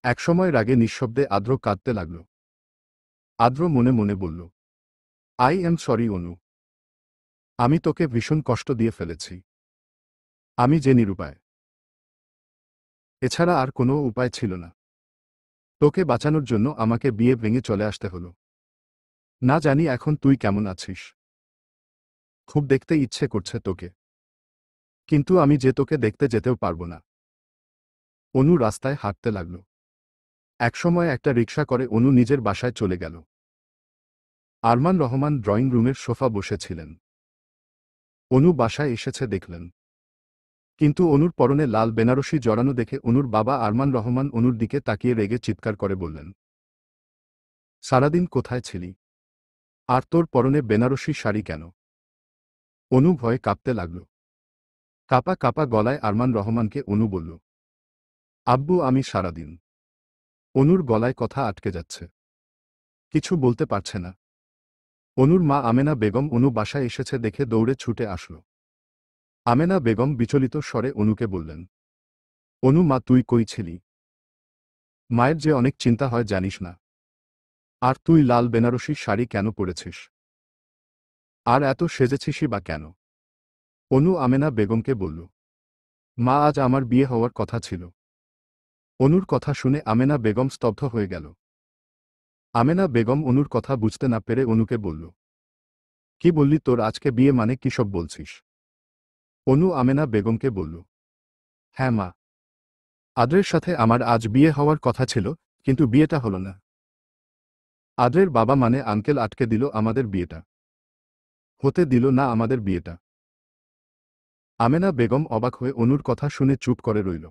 একসময় রাগে নিঃশব্দে আদ্র কাঁদতে লাগল। আদ্র মনে মনে বলল, আই এম সরি অনু। আমি তোকে ভীষণ কষ্ট দিয়ে ফেলেছি। আমি যে নিরুপায়। এছাড়া আর কোনো উপায় ছিল না। তোকে বাঁচানোর জন্য আমাকে বিয়ে ভেঙে চলে আসতে হলো। না জানি এখন তুই কেমন আছিস। খুব দেখতে ইচ্ছে করছে তোকে। কিন্তু আমি যে তোকে দেখতে যেতেও পারবো না। অনু রাস্তায় হাঁটতে লাগল। একসময় একটা রিকশা করে অনু নিজের বাসায় চলে গেল। আরমান রহমান ড্রয়িং রুমের সোফা বসেছিলেন। অনু বাসায় এসেছে দেখলেন। কিন্তু অনুর পরনে লাল বেনারসি জড়ানো দেখে অনুর বাবা আরমান রহমান অনুর দিকে তাকিয়ে রেগে চিৎকার করে বললেন, সারাদিন কোথায় ছিলি? আর তোর পরনে বেনারসি শাড়ি কেন? অনু ভয়ে কাঁপতে লাগল। কাঁপা কাঁপা গলায় আরমান রহমানকে অনু বলল, আব্বু, আমি সারাদিন। অনুর গলায় কথা আটকে যাচ্ছে। কিছু বলতে পারছে না। অনুর মা আমেনা বেগম অনু বাসায় এসেছে দেখে দৌড়ে ছুটে আসল। আমেনা বেগম বিচলিত স্বরে অনুকে বললেন, অনু মা, তুই কই ছিলি? মায়ের যে অনেক চিন্তা হয় জানিস না। আর তুই লাল বেনারসি শাড়ি কেন পরেছিস? আর এত সেজেছিসই বা কেন? অনু আমেনা বেগমকে বলল, মা, আজ আমার বিয়ে হওয়ার কথা ছিল। অনুর কথা শুনে আমেনা বেগম স্তব্ধ হয়ে গেল। আমেনা বেগম অনুর কথা বুঝতে না পেরে অনুকে বলল, কি বললি? তোর আজকে বিয়ে মানে কি সব বলছিস? অনু আমেনা বেগমকে বলল, হ্যাঁ মা, আদ্রের সাথে আমার আজ বিয়ে হওয়ার কথা ছিল, কিন্তু বিয়েটা হলো না। আদ্রের বাবা মানে আঙ্কেল আটকে দিল আমাদের বিয়েটা। হতে দিল না আমাদের বিয়েটা। আমেনা বেগম অবাক হয়ে অনুর কথা শুনে চুপ করে রইল।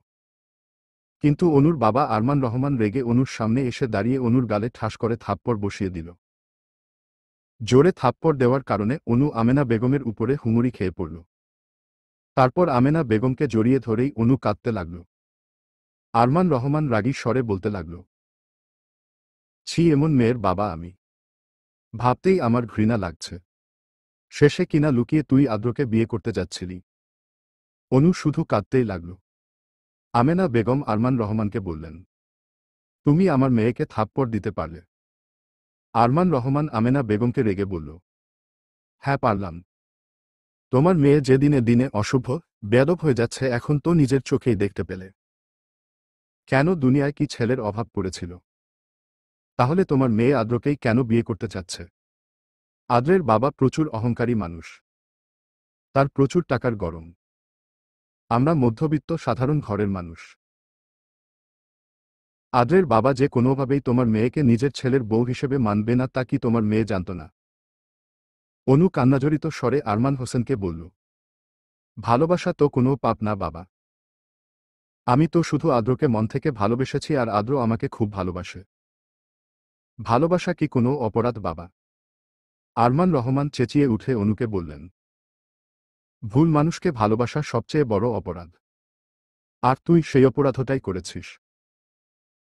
কিন্তু অনুর বাবা আরমান রহমান রেগে অনুর সামনে এসে দাঁড়িয়ে অনুর গালে ঠাস করে থাপ্পড় বসিয়ে দিল। জোরে থাপ্পড় দেওয়ার কারণে অনু আমেনা বেগমের উপরে হুমড়ি খেয়ে পড়ল। তারপর আমেনা বেগমকে জড়িয়ে ধরেই অনু কাঁদতে লাগল। আরমান রহমান রাগী স্বরে বলতে লাগল, ছি, এমন মেয়ের বাবা আমি। ভাবতেই আমার ঘৃণা লাগছে। শেষে কিনা লুকিয়ে তুই আদ্রকে বিয়ে করতে যাচ্ছিলি। অনু শুধু কাঁদতেই লাগল। আমেনা বেগম আরমান রহমানকে বললেন, তুমি আমার মেয়েকে থাপ্পড় দিতে পারলে? আরমান রহমান আমেনা বেগমকে রেগে বলল, হ্যাঁ পারলাম। তোমার মেয়ে যে দিনে দিনে অশুভ, বেয়াদব হয়ে যাচ্ছে এখন তো নিজের চোখেই দেখতে পেলে। কেন, দুনিয়ায় কি ছেলের অভাব পড়েছিল? তাহলে তোমার মেয়ে আদ্রকেই কেন বিয়ে করতে চাচ্ছে? আদ্রের বাবা প্রচুর অহংকারী মানুষ। তার প্রচুর টাকার গরম। আমরা মধ্যবিত্ত সাধারণ ঘরের মানুষ। আদ্রের বাবা যে কোনোভাবেই তোমার মেয়েকে নিজের ছেলের বউ হিসেবে মানবে না তা কি তোমার মেয়ে জানত না? অনু কান্নাজড়িত স্বরে আরমান হোসেনকে বলল, ভালোবাসা তো কোনো পাপ না বাবা। আমি তো শুধু আদ্রকে মন থেকে ভালোবেসেছি আর আদ্র আমাকে খুব ভালোবাসে। ভালোবাসা কি কোনো অপরাধ বাবা? আরমান রহমান চেঁচিয়ে উঠে অনুকে বললেন, ভুল মানুষকে ভালোবাসা সবচেয়ে বড় অপরাধ। আর তুই সেই অপরাধটাই করেছিস।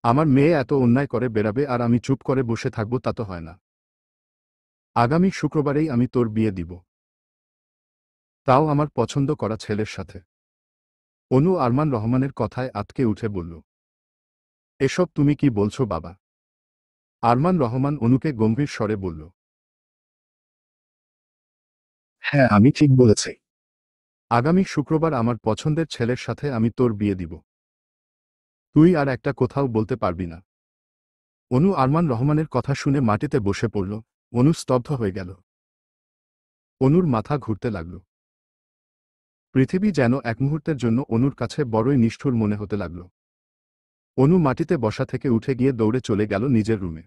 আমার মেয়ে এত অন্যায় করে বেড়াবে আর আমি চুপ করে বসে থাকব তা তো হয় না। আগামী শুক্রবারেই আমি তোর বিয়ে দিব। তাও আমার পছন্দ করা ছেলের সাথে। অনু আরমান রহমানের কথায় আটকে উঠে বলল, এসব তুমি কি বলছো বাবা? আরমান রহমান অনুকে গম্ভীর স্বরে বলল, হ্যাঁ, আমি ঠিক বলেছি। আগামী শুক্রবার আমার পছন্দের ছেলের সাথে আমি তোর বিয়ে দিব। তুই আর একটা কোথাও বলতে পারবি না। অনু আরমান রহমানের কথা শুনে মাটিতে বসে পড়ল। অনু স্তব্ধ হয়ে গেল। অনুর মাথা ঘুরতে লাগল। পৃথিবী যেন এক মুহূর্তের জন্য অনুর কাছে বড়ই নিষ্ঠুর মনে হতে লাগল। অনু মাটিতে বসা থেকে উঠে গিয়ে দৌড়ে চলে গেল নিজের রুমে।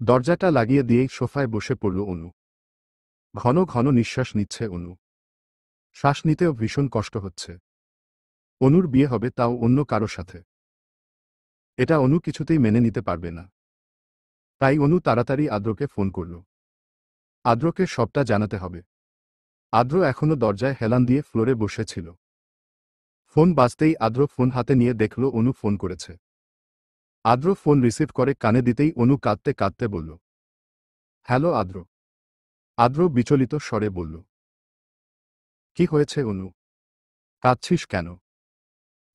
দরজাটা লাগিয়ে দিয়েই সোফায় বসে পড়ল অনু। ঘন ঘন নিঃশ্বাস নিচ্ছে অনু। শ্বাস নিতেও ভীষণ কষ্ট হচ্ছে। অনুর বিয়ে হবে, তাও অন্য কারো সাথে। এটা অনু কিছুতেই মেনে নিতে পারবে না। তাই অনু তাড়াতাড়ি আদ্রকে ফোন করল। আদ্রকে সবটা জানাতে হবে। আদ্র এখনো দরজায় হেলান দিয়ে ফ্লোরে বসেছিল। ফোন বাজতেই আদ্র ফোন হাতে নিয়ে দেখল অনু ফোন করেছে। আদ্র ফোন রিসিভ করে কানে দিতেই অনু কাঁদতে কাঁদতে বলল, হ্যালো আদ্র। আদ্র বিচলিত স্বরে বলল, কি হয়েছে অনু? কাঁদছিস কেন?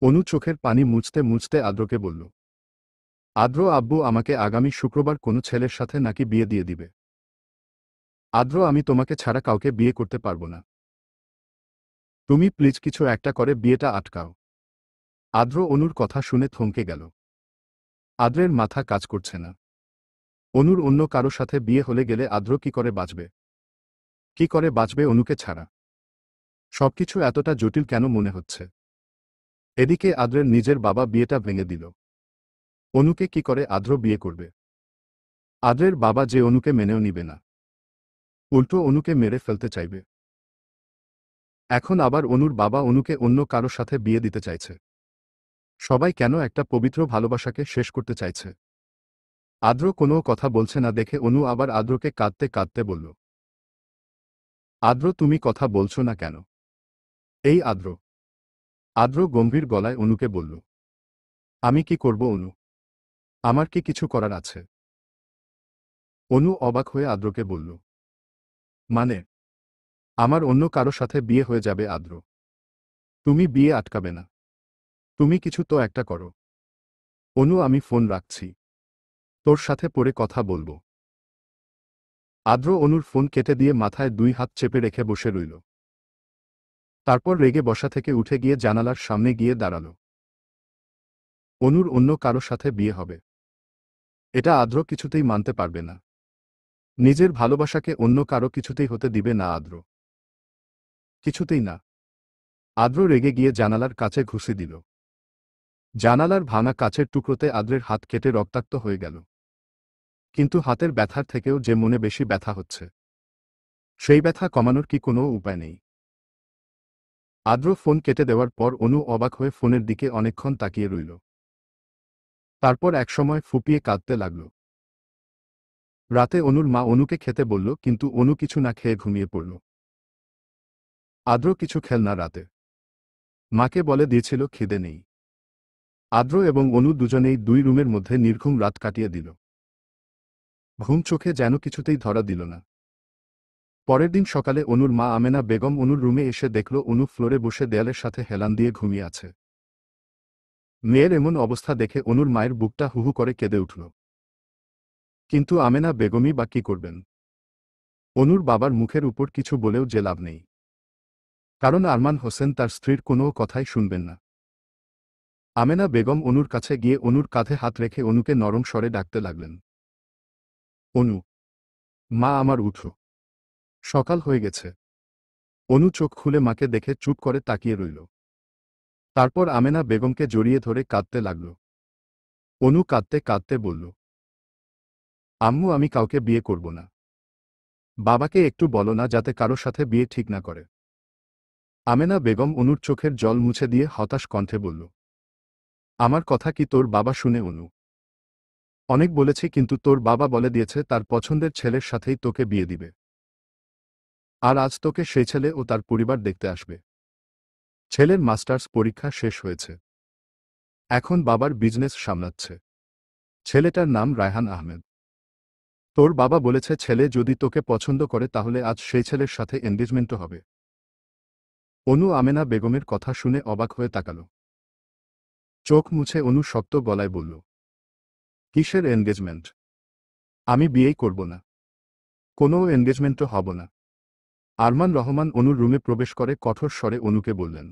অনু চোখের পানি মুছতে মুছতে আদ্রকে বলল, আদ্র, আব্বু আমাকে আগামী শুক্রবার কোনো ছেলের সাথে নাকি বিয়ে দিয়ে দিবে। আদ্র, আমি তোমাকে ছাড়া কাউকে বিয়ে করতে পারবো না। তুমি প্লিজ কিছু একটা করে বিয়েটা আটকাও। আদ্র অনুর কথা শুনে থমকে গেল। আদ্রের মাথা কাজ করছে না। অনুর অন্য কারো সাথে বিয়ে হলে গেলে আদ্র কি করে বাঁচবে? কি করে বাঁচবে অনুকে ছাড়া? সবকিছু এতটা জটিল কেন মনে হচ্ছে? এদিকে আদ্রের নিজের বাবা বিয়েটা ভেঙে দিল। অনুকে কি করে আদ্র বিয়ে করবে? আদ্রের বাবা যে অনুকে মেনেও নিবে না, উল্টো অনুকে মেরে ফেলতে চাইবে। এখন আবার অনুর বাবা অনুকে অন্য কারো সাথে বিয়ে দিতে চাইছে। সবাই কেন একটা পবিত্র ভালোবাসাকে শেষ করতে চাইছে? আদ্র কোনো কথা বলছে না দেখে অনু আবার আদ্রকে কাঁদতে কাঁদতে বলল, আদ্র, তুমি কথা বলছো না কেন? এই আদ্র। আদ্র গম্ভীর গলায় অনুকে বলল, আমি কি করব অনু? আমার কি কিছু করার আছে? অনু অবাক হয়ে আদ্রকে বলল, মানে? আমার অন্য কারো সাথে বিয়ে হয়ে যাবে আদ্র। তুমি বিয়ে আটকাবে না। তুমি কিছু তো একটা করো। অনু, আমি ফোন রাখছি। তোর সাথে পরে কথা বলবো। আদ্র অনুর ফোন কেটে দিয়ে মাথায় দুই হাত চেপে রেখে বসে রইল। তারপর রেগে বসা থেকে উঠে গিয়ে জানালার সামনে গিয়ে দাঁড়াল। অনুর অন্য কারো সাথে বিয়ে হবে, এটা আদ্র কিছুতেই মানতে পারবে না। নিজের ভালোবাসাকে অন্য কারো কিছুতেই হতে দিবে না আদ্র। কিছুতেই না। আদ্র রেগে গিয়ে জানালার কাছে ঘুষি দিল। জানালার ভাঙা কাচের টুকরোতে আদ্রের হাত কেটে রক্তাক্ত হয়ে গেল। কিন্তু হাতের ব্যথার থেকেও যে মনে বেশি ব্যথা হচ্ছে, সেই ব্যথা কমানোর কি কোনো উপায় নেই? আদ্র ফোন কেটে দেওয়ার পর অনু অবাক হয়ে ফোনের দিকে অনেকক্ষণ তাকিয়ে রইল। তারপর একসময় ফুপিয়ে কাঁদতে লাগল। রাতে অনুর মা অনুকে খেতে বলল, কিন্তু অনু কিছু না খেয়ে ঘুমিয়ে পড়ল। আদ্র কিছু খেল না রাতে। মাকে বলে দিয়েছিল খিদে নেই। আদ্র এবং অনু দুজনেই দুই রুমের মধ্যে নির্ঘুম রাত কাটিয়ে দিল। ঘুম চোখে যেন কিছুতেই ধরা দিল না। পরের দিন সকালে অনুর মা আমেনা বেগম অনুর রুমে এসে দেখল অনু ফ্লোরে বসে দেয়ালের সাথে হেলান দিয়ে ঘুমিয়ে আছে। মেয়ের এমন অবস্থা দেখে অনুর মায়ের বুকটা হুহু করে কেঁদে উঠল। কিন্তু আমেনা বেগমই বা কি করবেন? অনুর বাবার মুখের উপর কিছু বলেও যে লাভ নেই। কারণ আরমান হোসেন তার স্ত্রীর কোনো কথাই শুনবেন না। আমেনা বেগম অনুর কাছে গিয়ে অনুর কাঁধে হাত রেখে অনুকে নরম স্বরে ডাকতে লাগলেন, অনু, মা আমার, উঠো, সকাল হয়ে গেছে। অনু চোখ খুলে মাকে দেখে চুপ করে তাকিয়ে রইল। তারপর আমেনা বেগমকে জড়িয়ে ধরে কাঁদতে লাগল। অনু কাঁদতে কাঁদতে বলল, আম্মু, আমি কাউকে বিয়ে করব না। বাবাকে একটু বলো না যাতে কারো সাথে বিয়ে ঠিক না করে। আমেনা বেগম অনুর চোখের জল মুছে দিয়ে হতাশ কণ্ঠে বলল, আমার কথা কি তোর বাবা শুনে অনু? অনেক বলেছি, কিন্তু তোর বাবা বলে দিয়েছে তার পছন্দের ছেলের সাথেই তোকে বিয়ে দিবে। আর আজ তোকে সেই ছেলে ও তার পরিবার দেখতে আসবে। ছেলের মাস্টার্স পরীক্ষা শেষ হয়েছে, এখন বাবার বিজনেস সামলাচ্ছে। ছেলেটার নাম রায়হান আহমেদ। তোর বাবা বলেছে ছেলে যদি তোকে পছন্দ করে তাহলে আজ সেই ছেলের সাথে এনগেজমেন্টও হবে। অনু আমেনা বেগমের কথা শুনে অবাক হয়ে তাকাল। চোখ মুছে অনু শক্ত গলায় বলল, কিসের এনগেজমেন্ট? আমি বিয়েই করব না। কোনো এনগেজমেন্টও হব না। আরমান রহমান অনুর রুমে প্রবেশ করে কঠোর স্বরে অনুকে বললেন,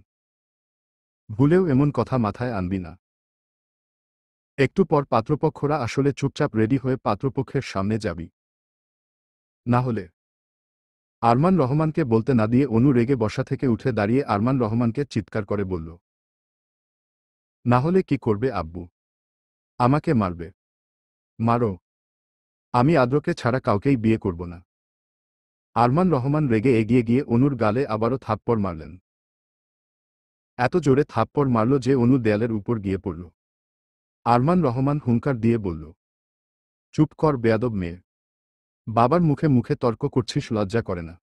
ভুলেও এমন কথা মাথায় আনবি না। একটু পর পাত্রপক্ষরা আসলে চুপচাপ রেডি হয়ে পাত্রপক্ষের সামনে যাবি। না হলে। আরমান রহমানকে বলতে না দিয়ে অনু রেগে বসা থেকে উঠে দাঁড়িয়ে আরমান রহমানকে চিৎকার করে বলল, না হলে কি করবে আব্বু? আমাকে মারবে। মারো। আমি আদ্রকে ছাড়া কাউকেই বিয়ে করব না। আরমান রহমান রেগে এগিয়ে গিয়ে অনুর গালে আবারও থাপ্পড় মারলেন। এত জোরে থাপ্পড় মারল যে অনু দেয়ালের উপর গিয়ে পড়ল। আরমান রহমান হুঙ্কার দিয়ে বলল, চুপ কর বেয়াদব মেয়ে। বাবার মুখে মুখে তর্ক করছিস, লজ্জা করে না?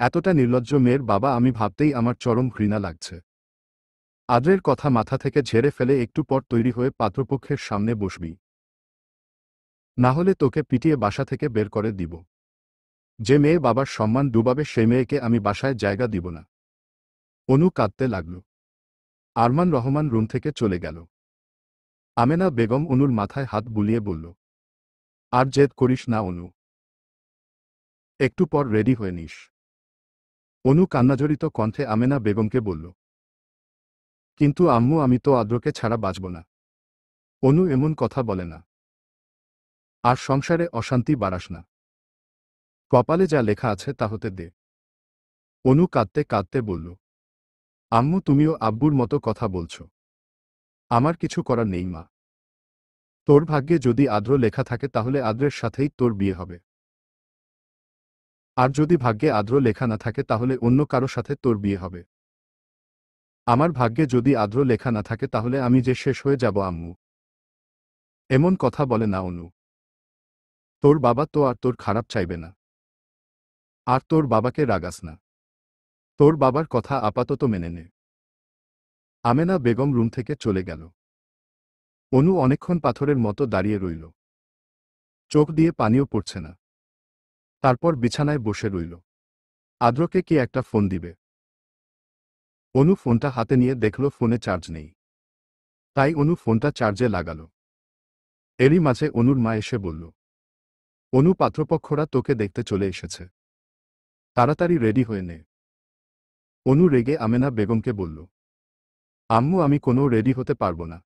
এতটা নির্লজ্জ মেয়ের বাবা আমি ভাবতেই আমার চরম ঘৃণা লাগছে। আদ্রের কথা মাথা থেকে ঝেড়ে ফেলে একটু পর তৈরি হয়ে পাত্রপক্ষের সামনে বসবি। না হলে তোকে পিটিয়ে বাসা থেকে বের করে দিব। যে মেয়ে বাবার সম্মান ডুবাবে সেই মেয়েকে আমি বাসায় জায়গা দিব না। অনু কাঁদতে লাগল। আরমান রহমান রুম থেকে চলে গেল। আমেনা বেগম অনুর মাথায় হাত বুলিয়ে বলল, আর জেদ করিস না অনু। একটু পর রেডি হয়ে নিস। অনু কান্নাজড়িত কণ্ঠে আমেনা বেগমকে বলল, কিন্তু আম্মু আমি তো আদ্রকে ছাড়া বাঁচব না। অনু এমন কথা বলে না। আর সংসারে অশান্তি বাড়াস না। কপালে যা লেখা আছে তা হতে দে। অনু কাঁদতে কাঁদতে বলল, আম্মু তুমিও আব্বুর মতো কথা বলছ। আমার কিছু করার নেই মা। তোর ভাগ্যে যদি আদ্র লেখা থাকে তাহলে আদ্রের সাথেই তোর বিয়ে হবে। আর যদি ভাগ্যে আদ্র লেখা না থাকে তাহলে অন্য কারো সাথে তোর বিয়ে হবে। আমার ভাগ্যে যদি আদ্র লেখা না থাকে তাহলে আমি যে শেষ হয়ে যাব আম্মু। এমন কথা বলে না অনু। তোর বাবা তো আর তোর খারাপ চাইবে না। আর তোর বাবাকে রাগাস না। তোর বাবার কথা আপাতত মেনে নে। আমেনা বেগম রুম থেকে চলে গেল। অনু অনেকক্ষণ পাথরের মতো দাঁড়িয়ে রইল। চোখ দিয়ে পানিও পড়ছে না। তারপর বিছানায় বসে রইল। আদ্রকে কি একটা ফোন দিবে। অনু ফোনটা হাতে নিয়ে দেখল ফোনে চার্জ নেই। তাই অনু ফোনটা চার্জে লাগাল। এরই মাঝে অনুর মা এসে বলল, অনু পাত্রপক্ষরা তোকে দেখতে চলে এসেছে। তাড়াতাড়ি রেডি হয়ে নে। অনু রেগে আমেনা বেগমকে বলল, আম্মু আমি কোনো রেডি হতে পারবো না।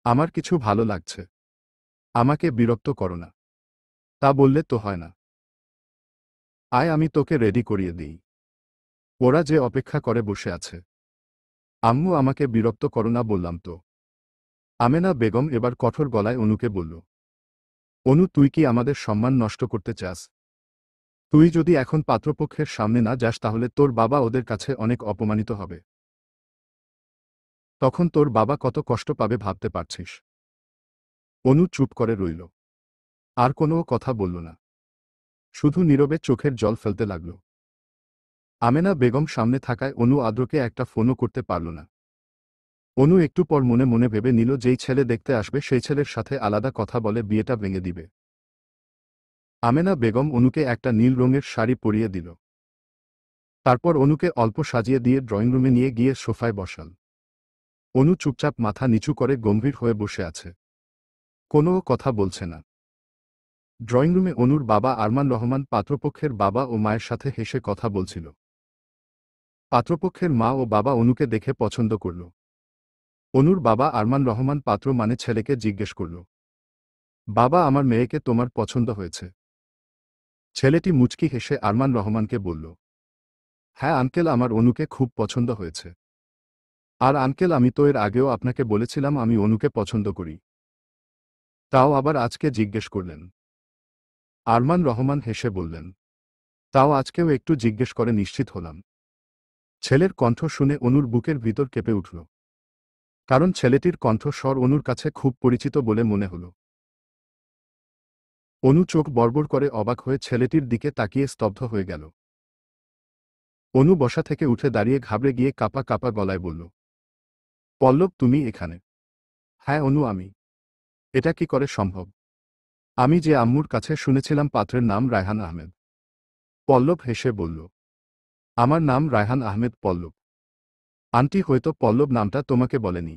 আমার কিছু ভালো লাগছে। আমাকে বিরক্ত করো না। তা বললে তো হয় না। আয় আমি তোকে রেডি করিয়ে দিই। ওরা যে অপেক্ষা করে বসে আছে। আম্মু আমাকে বিরক্ত করো না বললাম তো। আমেনা বেগম এবার কঠোর গলায় অনুকে বলল, অনু তুই কি আমাদের সম্মান নষ্ট করতে চাস? তুই যদি এখন পাত্রপক্ষের সামনে না যাস তাহলে তোর বাবা ওদের কাছে অনেক অপমানিত হবে। তখন তোর বাবা কত কষ্ট পাবে ভাবতে পারছিস? অনু চুপ করে রইল। আর কোনো কথা বলল না। শুধু নীরবে চোখের জল ফেলতে লাগল। আমেনা বেগম সামনে থাকায় অনু আদ্রকে একটা ফোনও করতে পারল না। অনু একটু পর মনে মনে ভেবে নিল যেই ছেলে দেখতে আসবে সেই ছেলের সাথে আলাদা কথা বলে বিয়েটা ভেঙে দিবে। আমেনা বেগম অনুকে একটা নীল রঙের শাড়ি পরিয়ে দিল। তারপর অনুকে অল্প সাজিয়ে দিয়ে ড্রয়িং রুমে নিয়ে গিয়ে সোফায় বসাল। অনু চুপচাপ মাথা নিচু করে গম্ভীর হয়ে বসে আছে। কোনো কথা বলছে না। ড্রয়িং রুমে অনুর বাবা আরমান রহমান পাত্রপক্ষের বাবা ও মায়ের সাথে হেসে কথা বলছিল। পাত্রপক্ষের মা ও বাবা অনুকে দেখে পছন্দ করল। অনুর বাবা আরমান রহমান পাত্র মানে ছেলেকে জিজ্ঞেস করল, বাবা আমার মেয়েকে তোমার পছন্দ হয়েছে? ছেলেটি মুচকি হেসে আরমান রহমানকে বলল, হ্যাঁ আঙ্কেল আমার অনুকে খুব পছন্দ হয়েছে। আর আঙ্কেল আমি তো এর আগেও আপনাকে বলেছিলাম আমি অনুকে পছন্দ করি। তাও আবার আজকে জিজ্ঞেস করলেন? আরমান রহমান হেসে বললেন, তাও আজকেও একটু জিজ্ঞেস করে নিশ্চিত হলাম। ছেলের কণ্ঠ শুনে অনুর বুকের ভিতর কেঁপে উঠল। কারণ ছেলেটির কণ্ঠস্বর অনুর কাছে খুব পরিচিত বলে মনে হল। অনু চোখ বড়বড় করে অবাক হয়ে ছেলেটির দিকে তাকিয়ে স্তব্ধ হয়ে গেল। অনু বসা থেকে উঠে দাঁড়িয়ে ঘাবড়ে গিয়ে কাঁপা কাঁপা গলায় বলল, পল্লব তুমি এখানে? হ্যাঁ অনু আমি। এটা কি করে সম্ভব? আমি যে আম্মুর কাছে শুনেছিলাম পাত্রের নাম রায়হান আহমেদ। পল্লব হেসে বলল, আমার নাম রায়হান আহমেদ পল্লব। আন্টি হয়তো পল্লব নামটা তোমাকে বলেনি।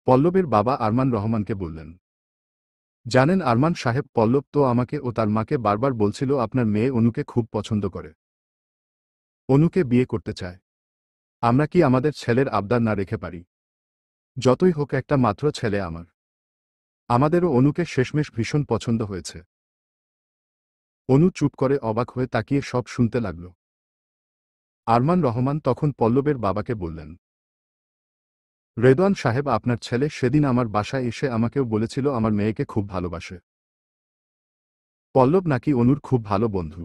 পল্লবের বাবা আরমান রহমানকে বললেন, জানেন আরমান সাহেব পল্লব তো আমাকে ও তার মাকে বারবার বলছিল আপনার মেয়ে অনুকে খুব পছন্দ করে। অনুকে বিয়ে করতে চায়। আমরা কি আমাদের ছেলের আবদার না রেখে পারি? যতই হোক একটা মাত্র ছেলে আমার। আমাদেরও অনুকে শেষমেশ ভীষণ পছন্দ হয়েছে। অনু চুপ করে অবাক হয়ে তাকিয়ে সব শুনতে লাগল। আরমান রহমান তখন পল্লবের বাবাকে বললেন, রেদওয়ান সাহেব, আপনার ছেলে সেদিন আমার বাসায় এসে আমাকেও বলেছিল আমার মেয়েকে খুব ভালোবাসে। পল্লব নাকি অনুর খুব ভালো বন্ধু,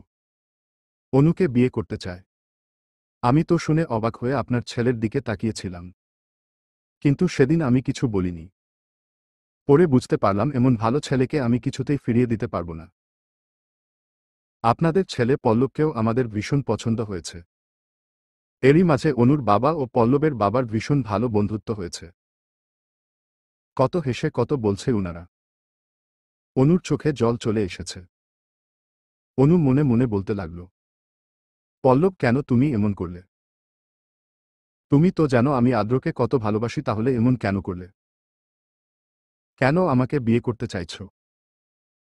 অনুকে বিয়ে করতে চায়। আমি তো শুনে অবাক হয়ে আপনার ছেলের দিকে তাকিয়েছিলাম, কিন্তু সেদিন আমি কিছু বলিনি। পরে বুঝতে পারলাম এমন ভালো ছেলেকে আমি কিছুতেই ফিরিয়ে দিতে পারব না। আপনাদের ছেলে পল্লবকেও আমাদের ভীষণ পছন্দ হয়েছে। এরই মাঝে অনুর বাবা ও পল্লবের বাবার ভীষণ ভালো বন্ধুত্ব হয়েছে। কত হেসে কত বলছে উনারা। অনুর চোখে জল চলে এসেছে। অনু মনে মনে বলতে লাগল, পল্লব, কেন তুমি এমন করলে? তুমি তো জানো আমি আদ্রকে কত ভালোবাসি, তাহলে এমন কেন করলে? কেন আমাকে বিয়ে করতে চাইছ?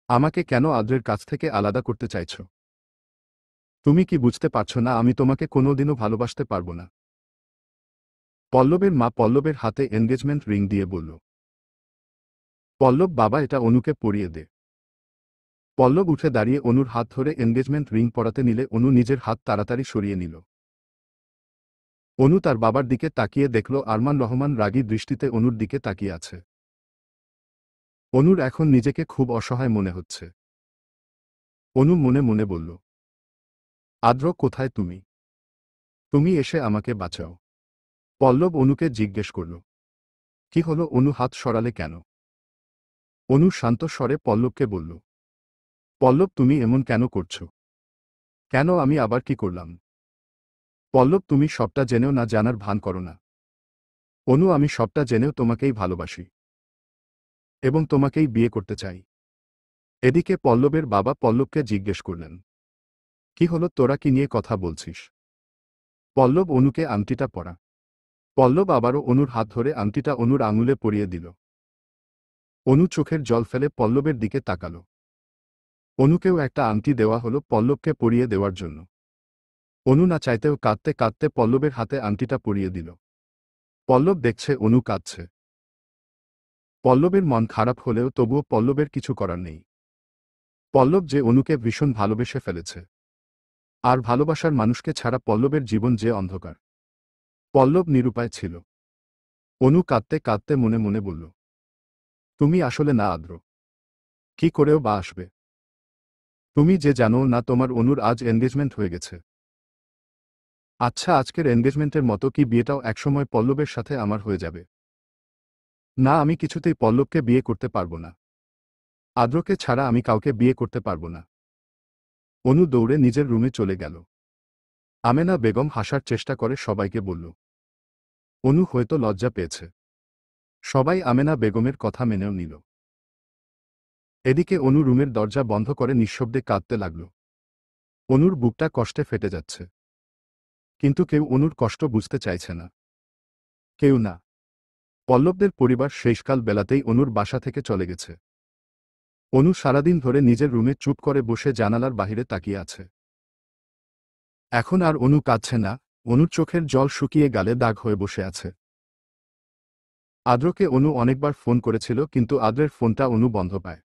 আমাকে কেন আদ্রের কাছ থেকে আলাদা করতে চাইছ? তুমি কি বুঝতে পারছো না আমি তোমাকে কোনোদিনও ভালোবাসতে পারব না? পল্লবের মা পল্লবের হাতে এনগেজমেন্ট রিং দিয়ে বলল, পল্লব বাবা, এটা অনুকে পরিয়ে দে। পল্লব উঠে দাঁড়িয়ে অনুর হাত ধরে এনগেজমেন্ট রিং পরাতে নিলে অনু নিজের হাত তাড়াতাড়ি সরিয়ে নিল। অনু তার বাবার দিকে তাকিয়ে দেখল আরমান রহমান রাগী দৃষ্টিতে অনুর দিকে তাকিয়ে আছে। অনুর এখন নিজেকে খুব অসহায় মনে হচ্ছে। অনু মনে মনে বলল, আদ্র, কোথায় তুমি? তুমি এসে আমাকে বাঁচাও। পল্লব অনুকে জিজ্ঞেস করল, কি হলো? অনু হাত সরালে কেন? অনু শান্ত স্বরে পল্লবকে বলল, পল্লব, তুমি এমন কেন করছো? কেন? আমি আবার কি করলাম? পল্লব, তুমি সবটা জেনেও না জানার ভান করো না। অনু, আমি সবটা জেনেও তোমাকেই ভালোবাসি এবং তোমাকেই বিয়ে করতে চাই। এদিকে পল্লবের বাবা পল্লবকে জিজ্ঞেস করলেন, কি হলো, তোরা কি নিয়ে কথা বলছিস? পল্লব অনুকে আংটিটা পরা। পল্লব আবারও অনুর হাত ধরে আংটিটা অনুর আঙুলে পরিয়ে দিল। অনু চোখের জল ফেলে পল্লবের দিকে তাকাল। অনুকেও একটা আংটি দেওয়া হলো পল্লবকে পরিয়ে দেওয়ার জন্য। অনু না চাইতেও কাঁদতে কাঁদতে পল্লবের হাতে আংটিটা পরিয়ে দিল। পল্লব দেখছে অনু কাঁদছে। পল্লবের মন খারাপ হলেও তবুও পল্লবের কিছু করার নেই। পল্লব যে অনুকে ভীষণ ভালোবেসে ফেলেছে, আর ভালোবাসার মানুষকে ছাড়া পল্লবের জীবন যে অন্ধকার। পল্লব নিরুপায় ছিল। অনু কাঁদতে কাঁদতে মনে মনে বলল, তুমি আসলে না আদ্র, কি করেও বা আসবে? তুমি যে জানো না তোমার অনুর আজ এনগেজমেন্ট হয়ে গেছে। আচ্ছা, আজকের এনগেজমেন্টের মতো কি বিয়েটাও একসময় পল্লবের সাথে আমার হয়ে যাবে? না, আমি কিছুতেই পল্লবকে বিয়ে করতে পারবো না। আদ্রকে ছাড়া আমি কাউকে বিয়ে করতে পারবো না। অনু দৌড়ে নিজের রুমে চলে গেল। আমেনা বেগম হাসার চেষ্টা করে সবাইকে বলল, অনু হয়তো লজ্জা পেয়েছে। সবাই আমেনা বেগমের কথা মেনেও নিল। এদিকে অনু রুমের দরজা বন্ধ করে নিঃশব্দে কাঁদতে লাগল। অনুর বুকটা কষ্টে ফেটে যাচ্ছে। কিন্তু কেউ অনুর কষ্ট বুঝতে চাইছে না। কেউ না। পল্লবদের পরিবার শেষকাল বেলাতেই অনুর বাসা থেকে চলে গেছে। অনু সারাদিন ধরে নিজের রুমে চুপ করে বসে জানালার বাহিরে তাকিয়ে আছে। এখন আর অনু কাঁদছে না, অনুর চোখের জল শুকিয়ে গালে দাগ হয়ে বসে আছে। আদ্রকে অনু অনেকবার ফোন করেছিল, কিন্তু আদ্রের ফোনটা অনু বন্ধ পায়।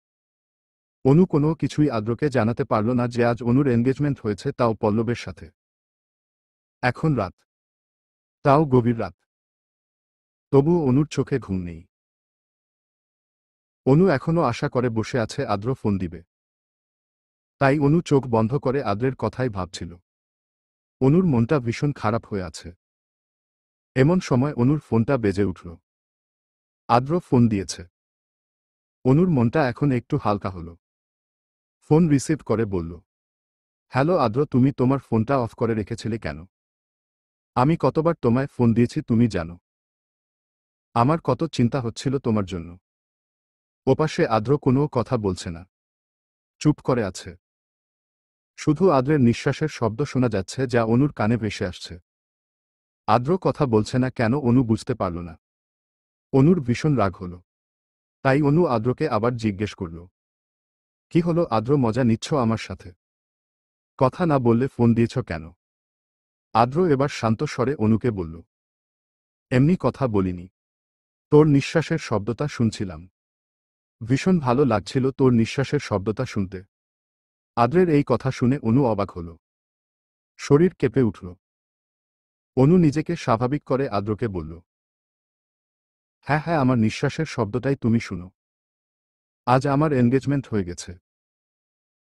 অনু কোনো কিছুই আদ্রকে জানাতে পারল না যে আজ অনুর এনগেজমেন্ট হয়েছে, তাও পল্লবের সাথে। এখন রাত, তাও গভীর রাত। তবুও অনুর চোখে ঘুম নেই। অনু এখনও আশা করে বসে আছে আদ্র ফোন দিবে। তাই অনু চোখ বন্ধ করে আদ্রের কথাই ভাবছিল। অনুর মনটা ভীষণ খারাপ হয়ে আছে। এমন সময় অনুর ফোনটা বেজে উঠল। আদ্র ফোন দিয়েছে। অনুর মনটা এখন একটু হালকা হলো। ফোন রিসিভ করে বলল, হ্যালো আদ্র, তুমি তোমার ফোনটা অফ করে রেখেছিলে কেন? আমি কতবার তোমায় ফোন দিয়েছি তুমি জানো। আমার কত চিন্তা হচ্ছিল তোমার জন্য। ওপাশে আদ্র কোনো কথা বলছে না, চুপ করে আছে। শুধু আদ্রের নিঃশ্বাসের শব্দ শোনা যাচ্ছে, যা অনুর কানে ভেসে আসছে। আদ্র কথা বলছে না কেন অনু বুঝতে পারল না। অনুর ভীষণ রাগ হল। তাই অনু আদ্রকে আবার জিজ্ঞেস করল, কি হলো আদ্র, মজা নিচ্ছ আমার সাথে? কথা না বললে ফোন দিয়েছ কেন? আদ্র এবার শান্ত স্বরে অনুকে বলল, এমনি কথা বলিনি, তোর নিঃশ্বাসের শব্দটা শুনছিলাম। ভীষণ ভালো লাগছিল তোর নিঃশ্বাসের শব্দটা শুনতে। আদ্রের এই কথা শুনে অনু অবাক হল। শরীর কেঁপে উঠল। অনু নিজেকে স্বাভাবিক করে আদ্রকে বলল, হ্যাঁ হ্যাঁ, আমার নিঃশ্বাসের শব্দটাই তুমি শুনো। আজ আমার এনগেজমেন্ট হয়ে গেছে।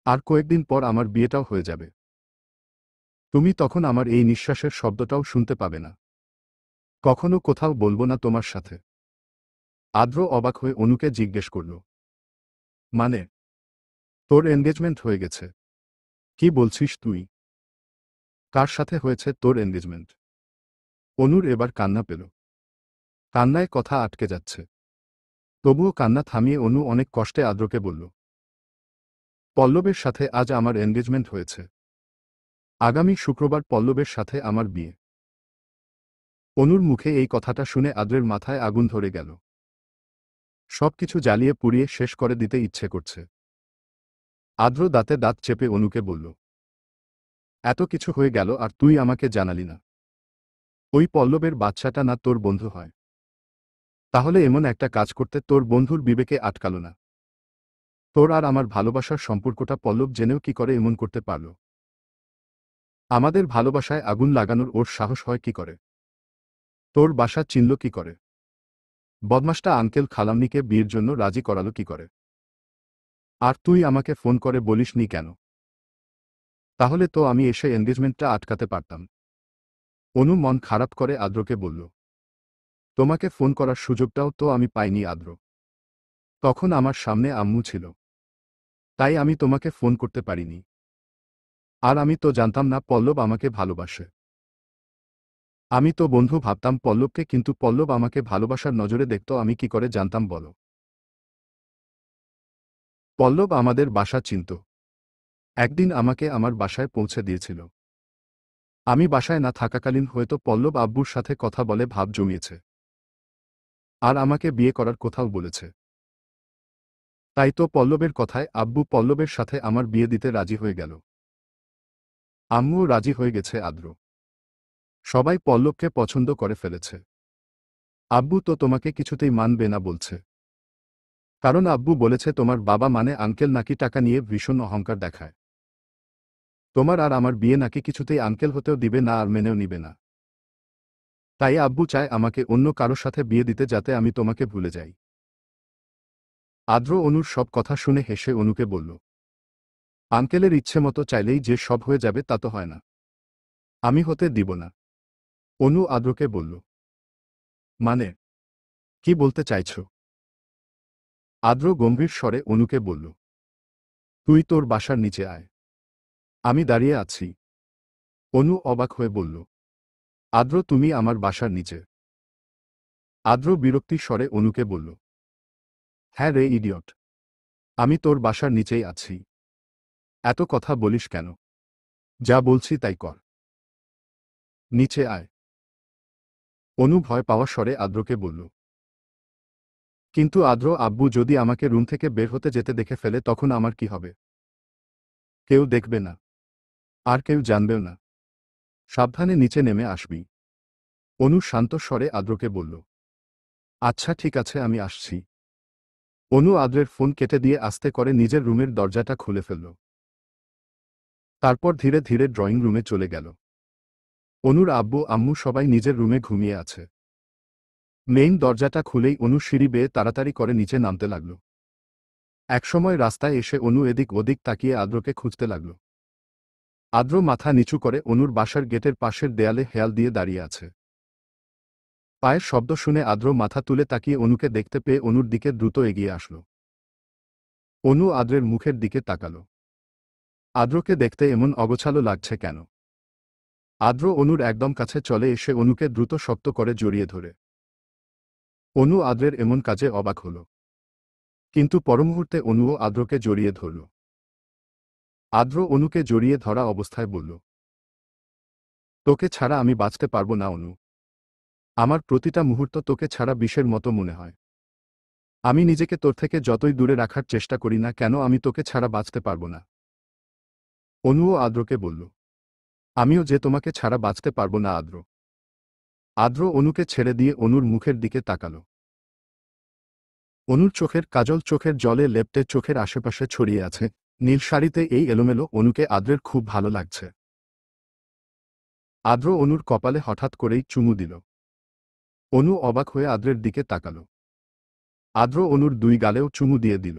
আর কয়েকদিন পর আমার বিয়েটাও হয়ে যাবে। তুমি তখন আমার এই নিঃশ্বাসের শব্দটাও শুনতে পাবে না। কখনো কোথাও বলবো না তোমার সাথে। আদ্র অবাক হয়ে অনুকে জিজ্ঞেস করল, মানে? তোর এনগেজমেন্ট হয়ে গেছে? কি বলছিস তুই? কার সাথে হয়েছে তোর এনগেজমেন্ট? অনুর এবার কান্না পেল। কান্নায় কথা আটকে যাচ্ছে। তবুও কান্না থামিয়ে অনু অনেক কষ্টে আদ্রকে বলল, পল্লবের সাথে আজ আমার এনগেজমেন্ট হয়েছে। আগামী শুক্রবার পল্লবের সাথে আমার বিয়ে। অনুর মুখে এই কথাটা শুনে আদ্রের মাথায় আগুন ধরে গেল। সবকিছু জ্বালিয়ে পুড়িয়ে শেষ করে দিতে ইচ্ছে করছে। আদ্র দাঁতে দাঁত চেপে অনুকে বলল, এত কিছু হয়ে গেল আর তুই আমাকে জানালি না। ওই পল্লবের বাচ্চাটা না তোর বন্ধু হয়? তাহলে এমন একটা কাজ করতে তোর বন্ধুর বিবেকে আটকালো না? তোর আর আমার ভালোবাসার সম্পর্কটা পল্লব জেনেও কি করে এমন করতে পারল? আমাদের ভালোবাসায় আগুন লাগানোর ওর সাহস হয় কি করে? তোর বাসা চিনল কি করে? বদমাসটা আঙ্কেল খালাম্নিকে বিয়ের জন্য রাজি করালো কি করে? আর তুই আমাকে ফোন করে বলিসনি কেন? তাহলে তো আমি এসে এনগেজমেন্টটা আটকাতে পারতাম। অনু মন খারাপ করে আদ্রকে বলল, তোমাকে ফোন করার সুযোগটাও তো আমি পাইনি আদ্র। তখন আমার সামনে আম্মু ছিল। তাই আমি তোমাকে ফোন করতে পারিনি। আর আমি তো জানতাম না পল্লব আমাকে ভালোবাসে। আমি তো বন্ধু ভাবতাম পল্লবকে, কিন্তু পল্লব আমাকে ভালোবাসার নজরে দেখত আমি কি করে জানতাম বলো? পল্লব আমাদের বাসা চিনত। একদিন আমাকে আমার বাসায় পৌঁছে দিয়েছিল। আমি বাসায় না থাকাকালীন হয়তো পল্লব আব্বুর সাথে কথা বলে ভাব জমিয়েছে। আর আমাকে বিয়ে করার কথাও বলেছে। তাই তো পল্লবের কথায় আব্বু পল্লবের সাথে আমার বিয়ে দিতে রাজি হয়ে গেল। আম্মুও রাজি হয়ে গেছে আদ্র। সবাই পল্লবকে পছন্দ করে ফেলেছে। আব্বু তো তোমাকে কিছুতেই মানবে না বলছে। কারণ আব্বু বলেছে তোমার বাবা মানে আঙ্কেল নাকি টাকা নিয়ে ভীষণ অহংকার দেখায়। তোমার আর আমার বিয়ে নাকি কিছুতেই আঙ্কেল হতেও দিবে না আর মেনেও নিবে না। তাই আব্বু চায় আমাকে অন্য কারোর সাথে বিয়ে দিতে, যাতে আমি তোমাকে ভুলে যাই। আদ্র অনুর সব কথা শুনে হেসে অনুকে বলল, আঙ্কেলের ইচ্ছে মতো চাইলেই যে সব হয়ে যাবে তা তো হয় না। আমি হতে দিব না। অনু আদ্রকে বলল, মানে? কি বলতে চাইছ? আদ্র গম্ভীর স্বরে অনুকে বলল, তুই তোর বাসার নিচে আয়। আমি দাঁড়িয়ে আছি। অনু অবাক হয়ে বলল, আদ্র তুমি আমার বাসার নিচে? আদ্র বিরক্তির স্বরে অনুকে বলল, হ্যাঁ রে ইডিয়ট, আমি তোর বাসার নিচেই আছি। এত কথা বলিস কেন? যা বলছি তাই কর। নিচে আয়। অনু ভয় পাওয়া স্বরে আদ্রকে বলল। কিন্তু আদ্র, আব্বু যদি আমাকে রুম থেকে বের হতে যেতে দেখে ফেলে তখন আমার কি হবে? কেউ দেখবে না। আর কেউ জানবেও না। সাবধানে নিচে নেমে আসবি। অনু শান্ত স্বরে আদ্রকে বলল, আচ্ছা ঠিক আছে, আমি আসছি। অনু আদ্রের ফোন কেটে দিয়ে আস্তে করে নিজের রুমের দরজাটা খুলে ফেলল। তারপর ধীরে ধীরে ড্রয়িং রুমে চলে গেল। অনুর আব্বু আম্মু সবাই নিজের রুমে ঘুমিয়ে আছে। মেইন দরজাটা খুলেই অনু সিঁড়ি বেয়ে তাড়াতাড়ি করে নিচে নামতে লাগল। একসময় রাস্তায় এসে অনু এদিক ওদিক তাকিয়ে আদ্রকে খুঁজতে লাগল। আদ্র মাথা নিচু করে অনুর বাসার গেটের পাশের দেয়ালে হেয়াল দিয়ে দাঁড়িয়ে আছে। পায়ের শব্দ শুনে আদ্র মাথা তুলে তাকিয়ে অনুকে দেখতে পেয়ে অনুর দিকে দ্রুত এগিয়ে আসল। অনু আদ্রের মুখের দিকে তাকাল। আদ্রকে দেখতে এমন অগোছালো লাগছে কেন? আদ্র অনুর একদম কাছে চলে এসে অনুকে দ্রুত শক্ত করে জড়িয়ে ধরে। অনু আদ্রের এমন কাজে অবাক হল। কিন্তু পরমুহূর্তে অনুও আদ্রকে জড়িয়ে ধরল। আদ্র অনুকে জড়িয়ে ধরা অবস্থায় বলল, তোকে ছাড়া আমি বাঁচতে পারবো না অনু। আমার প্রতিটা মুহূর্ত তোকে ছাড়া বিষের মতো মনে হয়। আমি নিজেকে তোর থেকে যতই দূরে রাখার চেষ্টা করি না কেন, আমি তোকে ছাড়া বাঁচতে পারবো না। অনুও আদ্রকে বলল, আমিও যে তোমাকে ছাড়া বাঁচতে পারবো না আদ্র। আদ্র অনুকে ছেড়ে দিয়ে অনুর মুখের দিকে তাকাল। অনুর চোখের কাজল চোখের জলে লেপ্টে চোখের আশেপাশে ছড়িয়ে আছে। নীল শাড়িতে এই এলোমেলো অনুকে আদ্রের খুব ভালো লাগছে। আদ্র অনুর কপালে হঠাৎ করেই চুমু দিল। অনু অবাক হয়ে আদ্রের দিকে তাকাল। আদ্র অনুর দুই গালেও চুমু দিয়ে দিল।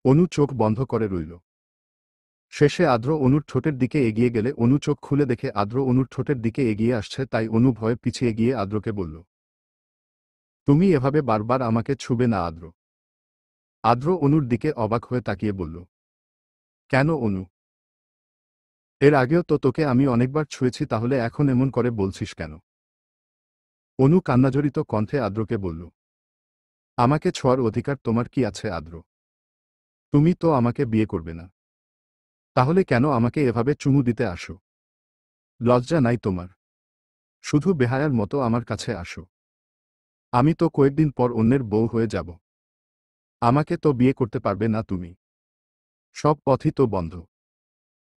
অনু চোখ বন্ধ করে রইল। শেষে আদ্র অনুর ঠোঁটের দিকে এগিয়ে গেলে অনু চোখ খুলে দেখে আদ্র অনুর ঠোঁটের দিকে এগিয়ে আসছে, তাই অনু ভয়ে পিছিয়ে গিয়ে আদ্রকে বলল, তুমি এভাবে বারবার আমাকে ছুবে না আদ্র। আদ্র অনুর দিকে অবাক হয়ে তাকিয়ে বলল, কেন অনু? এর আগেও তো তোকে আমি অনেকবার ছুঁয়েছি, তাহলে এখন এমন করে বলছিস কেন? অনু কান্নাজড়িত কণ্ঠে আদ্রকে বলল, আমাকে ছোঁয়ার অধিকার তোমার কি আছে আদ্র? তুমি তো আমাকে বিয়ে করবে না, তাহলে কেন আমাকে এভাবে চুমু দিতে আসো? লজ্জা নাই তোমার? শুধু বেহায়ার মতো আমার কাছে আসো। আমি তো কয়েকদিন পর অন্যের বউ হয়ে যাব। আমাকে তো বিয়ে করতে পারবে না তুমি। সব পথই তো বন্ধ।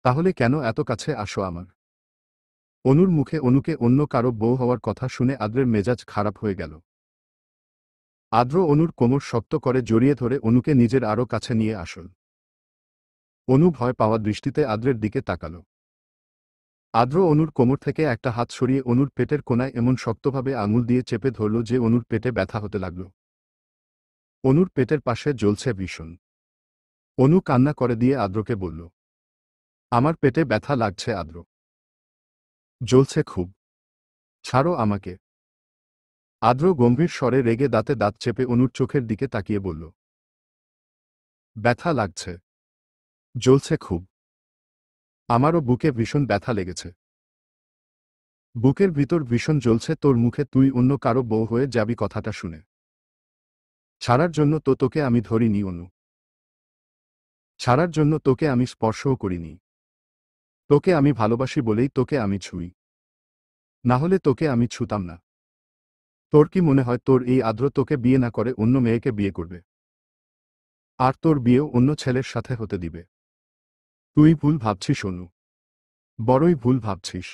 তাহলে কেন এত কাছে আসো আমার? অনুর মুখে অনুকে অন্য কারো বউ হওয়ার কথা শুনে আদ্রের মেজাজ খারাপ হয়ে গেল। আদ্র অনুর কোমর শক্ত করে জড়িয়ে ধরে অনুকে নিজের আরও কাছে নিয়ে আসল। অনু ভয় পাওয়া দৃষ্টিতে আদ্রের দিকে তাকাল। আদ্র অনুর কোমর থেকে একটা হাত সরিয়ে অনুর পেটের কোণায় এমন শক্তভাবে আঙুল দিয়ে চেপে ধরল যে অনুর পেটে ব্যথা হতে লাগল। অনুর পেটের পাশে জ্বলছে ভীষণ। অনু কান্না করে দিয়ে আদ্রকে বলল, আমার পেটে ব্যথা লাগছে আদ্র। জ্বলছে খুব। ছাড়ো আমাকে। আদ্র গম্ভীর স্বরে রেগে দাঁতে দাঁত চেপে অনুর চোখের দিকে তাকিয়ে বলল, ব্যথা লাগছে? জ্বলছে খুব। আমারও বুকে ভীষণ ব্যথা লেগেছে। বুকের ভিতর ভীষণ জ্বলছে তোর মুখে তুই অন্য কারো বউ হয়ে যাবি কথাটা শুনে। ছাড়ার জন্য তো তোকে আমি ধরিনি অনু। ছাড়ার জন্য তোকে আমি স্পর্শও করিনি। তোকে আমি ভালোবাসি বলেই তোকে আমি ছুঁই। না হলে তোকে আমি ছুতাম না। তোর কি মনে হয় তোর এই আদ্র তোকে বিয়ে না করে অন্য মেয়েকে বিয়ে করবে? আর তোর বিয়েও অন্য ছেলের সাথে হতে দিবে? তুই ভুল ভাবছিস অনু। বড়ই ভুল ভাবছিস।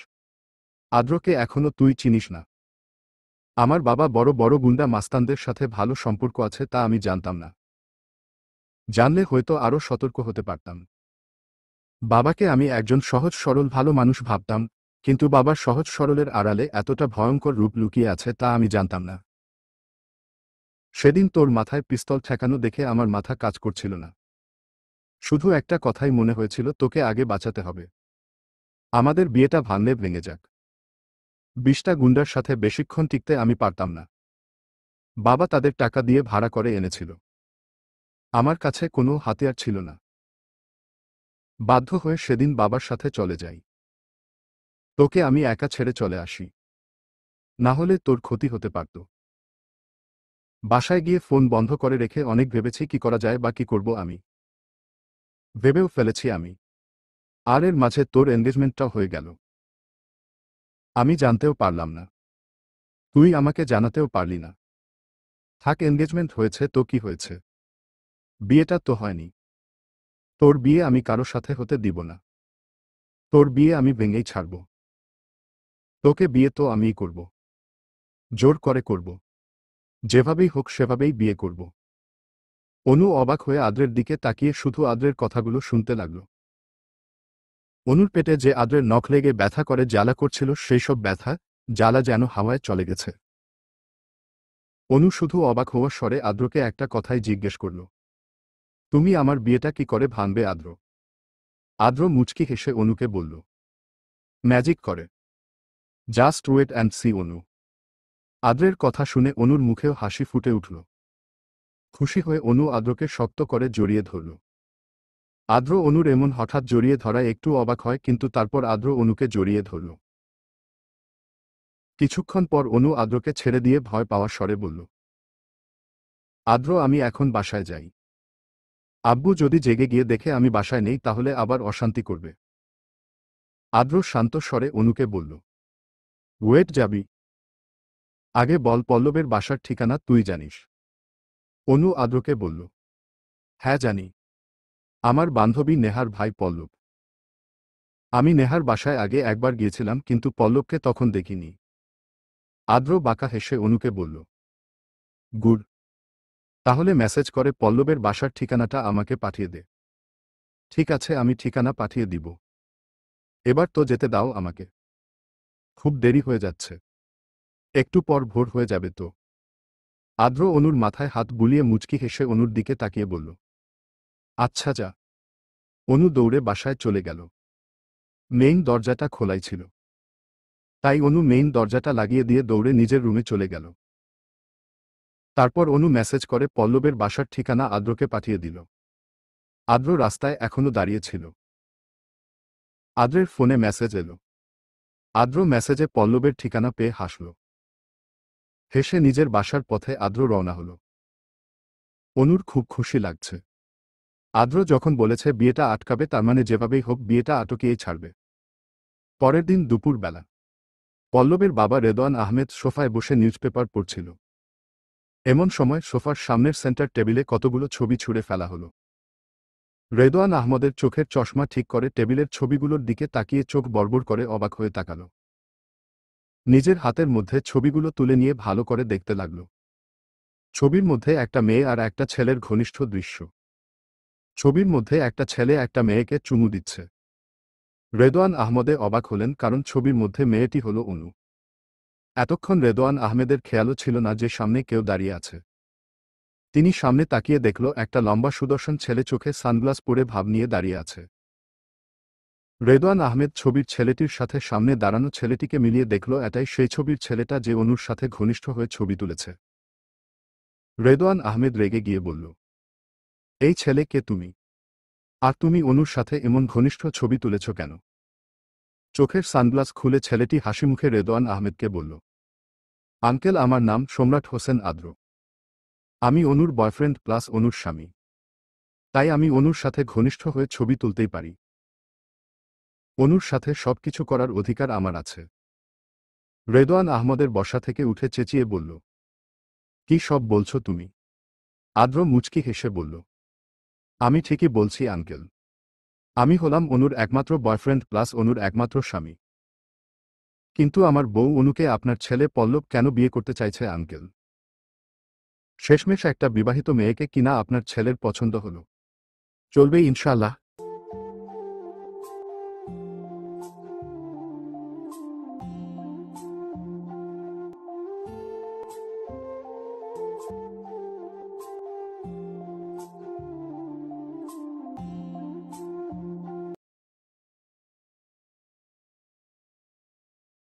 আদ্রকে এখনো তুই চিনিস না। আমার বাবা বড় বড় গুন্ডা মাস্তানদের সাথে ভালো সম্পর্ক আছে তা আমি জানতাম না। জানলে হয়তো আরও সতর্ক হতে পারতাম। বাবাকে আমি একজন সহজ সরল ভালো মানুষ ভাবতাম, কিন্তু বাবার সহজ সরলের আড়ালে এতটা ভয়ঙ্কর রূপ লুকিয়ে আছে তা আমি জানতাম না। সেদিন তোর মাথায় পিস্তল ঠেকানো দেখে আমার মাথা কাজ করছিল না। শুধু একটা কথাই মনে হয়েছিল, তোকে আগে বাঁচাতে হবে। আমাদের বিয়েটা ভাঙলে ভেঙে যাক। 20টা গুন্ডার সাথে বেশিক্ষণ টিকতে আমি পারতাম না। বাবা তাদের টাকা দিয়ে ভাড়া করে এনেছিল। আমার কাছে কোনো হাতিয়ার ছিল না। বাধ্য হয়ে সেদিন বাবার সাথে চলে যাই। তোকে আমি একা ছেড়ে চলে আসি। না হলে তোর ক্ষতি হতে পারত। বাসায় গিয়ে ফোন বন্ধ করে রেখে অনেক ভেবেছি কি করা যায় বা কি করব আমি। ভেবেও ফেলেছি আমি। আর এর মাঝে তোর এনগেজমেন্টটাও হয়ে গেল। আমি জানতেও পারলাম না। তুই আমাকে জানাতেও পারলি না। থাক, এনগেজমেন্ট হয়েছে তো কি হয়েছে? বিয়েটা তো হয়নি। তোর বিয়ে আমি কারো সাথে হতে দিব না। তোর বিয়ে আমি ভেঙেই ছাড়ব। তোকে বিয়ে তো আমিই করব। জোর করে করব। যেভাবেই হোক সেভাবেই বিয়ে করব। অনু অবাক হয়ে আদ্রের দিকে তাকিয়ে শুধু আদ্রের কথাগুলো শুনতে লাগল। অনুর পেটে যে আদ্রের নখ লেগে ব্যথা করে জ্বালা করছিল সেই সব ব্যথা, জ্বালা যেন হাওয়ায় চলে গেছে। অনু শুধু অবাক হওয়া স্বরে আদ্রকে একটা কথাই জিজ্ঞেস করল, তুমি আমার বিয়েটা কি করে ভাঙবে আদ্র? আদ্র মুচকি হেসে অনুকে বলল, ম্যাজিক করে। জাস্ট ওয়েট অ্যান্ড সি অনু। আদ্রের কথা শুনে অনুর মুখেও হাসি ফুটে উঠল। খুশি হয়ে অনু আদ্রকে শক্ত করে জড়িয়ে ধরল। আদ্র অনুর এমন হঠাৎ জড়িয়ে ধরায় একটু অবাক হয়, কিন্তু তারপর আদ্র অনুকে জড়িয়ে ধরল। কিছুক্ষণ পর অনু আদ্রকে ছেড়ে দিয়ে ভয় পাওয়া স্বরে বলল, আদ্র আমি এখন বাসায় যাই। আব্বু যদি জেগে গিয়ে দেখে আমি বাসায় নেই তাহলে আবার অশান্তি করবে। আদ্র শান্ত স্বরে অনুকে বলল, ওয়েট, যাবি? আগে বল পল্লবের বাসার ঠিকানা তুই জানিস? অনু আদ্রকে বলল, হ্যাঁ জানি। আমার বান্ধবী নেহার ভাই পল্লব। আমি নেহার বাসায় আগে একবার গিয়েছিলাম, কিন্তু পল্লবকে তখন দেখিনি। আদ্র বাঁকা হেসে অনুকে বলল, গুড। তাহলে মেসেজ করে পল্লবের বাসার ঠিকানাটা আমাকে পাঠিয়ে দে। ঠিক আছে, আমি ঠিকানা পাঠিয়ে দিব। এবার তো যেতে দাও আমাকে, খুব দেরি হয়ে যাচ্ছে, একটু পর ভোর হয়ে যাবে তো। আদ্র অনুর মাথায় হাত বুলিয়ে মুচকি হেসে অনুর দিকে তাকিয়ে বলল, আচ্ছা যা। অনু দৌড়ে বাসায় চলে গেল। মেইন দরজাটা খোলাই ছিল, তাই অনু মেইন দরজাটা লাগিয়ে দিয়ে দৌড়ে নিজের রুমে চলে গেল। তারপর অনু মেসেজ করে পল্লবের বাসার ঠিকানা আদ্রকে পাঠিয়ে দিল। আদ্র রাস্তায় এখনো দাঁড়িয়ে ছিল। আদ্রের ফোনে মেসেজ এলো। আদ্র মেসেজে পল্লবের ঠিকানা পেয়ে হাসল। হেসে নিজের বাসার পথে আদ্র রওনা হল। অনুর খুব খুশি লাগছে। আদ্র যখন বলেছে বিয়েটা আটকাবে, তার মানে যেভাবেই হোক বিয়েটা আটকিয়েই ছাড়বে। পরের দিন দুপুরবেলা পল্লবের বাবা রেদওয়ান আহমেদ সোফায় বসে নিউজপেপার পড়ছিল। এমন সময় সোফার সামনের সেন্টার টেবিলে কতগুলো ছবি ছুঁড়ে ফেলা হলো। রেদওয়ান আহমদের চোখের চশমা ঠিক করে টেবিলের ছবিগুলোর দিকে তাকিয়ে চোখ বড়বড় করে অবাক হয়ে তাকাল। নিজের হাতের মধ্যে ছবিগুলো তুলে নিয়ে ভালো করে দেখতে লাগল। ছবির মধ্যে একটা মেয়ে আর একটা ছেলের ঘনিষ্ঠ দৃশ্য। ছবির মধ্যে একটা ছেলে একটা মেয়েকে চুমু দিচ্ছে। রেদওয়ান আহমদে অবাক হলেন, কারণ ছবির মধ্যে মেয়েটি হল অনু। এতক্ষণ রেদওয়ান আহমেদের খেয়ালও ছিল না যে সামনে কেউ দাঁড়িয়ে আছে। তিনি সামনে তাকিয়ে দেখল একটা লম্বা সুদর্শন ছেলে চোখে সানগ্লাস পরে ভাব নিয়ে দাঁড়িয়ে আছে। রেদওয়ান আহমেদ ছবির ছেলেটির সাথে সামনে দাঁড়ানো ছেলেটিকে মিলিয়ে দেখল এটাই সেই ছবির ছেলেটা যে অনুর সাথে ঘনিষ্ঠ হয়ে ছবি তুলেছে। রেদওয়ান আহমেদ রেগে গিয়ে বলল, এই ছেলে কে তুমি? আর তুমি অনুর সাথে এমন ঘনিষ্ঠ ছবি তুলেছ কেন? চোখের সানগ্লাস খুলে ছেলেটি হাসিমুখে রেদওয়ান আহমেদকে বলল, আঙ্কেল, আমার নাম সম্রাট হোসেন আদ্র। আমি অনুর বয়ফ্রেন্ড প্লাস অনুর স্বামী। তাই আমি অনুর সাথে ঘনিষ্ঠ হয়ে ছবি তুলতেই পারি। অনুর সাথে সবকিছু করার অধিকার আমার আছে। রেদওয়ান আহমদের বসা থেকে উঠে চেঁচিয়ে বলল, কি সব বলছো তুমি? আদ্র মুচকি হেসে বলল, আমি ঠিকই বলছি আঙ্কেল। আমি হলাম অনুর একমাত্র বয়ফ্রেন্ড প্লাস অনুর একমাত্র স্বামী। কিন্তু আমার বউ অনুকে আপনার ছেলে পল্লব কেন বিয়ে করতে চাইছে আঙ্কেল? শেষমেশ একটা বিবাহিত মেয়েকে কিনা আপনার ছেলের পছন্দ হলো। চলবে ইনশাআল্লাহ।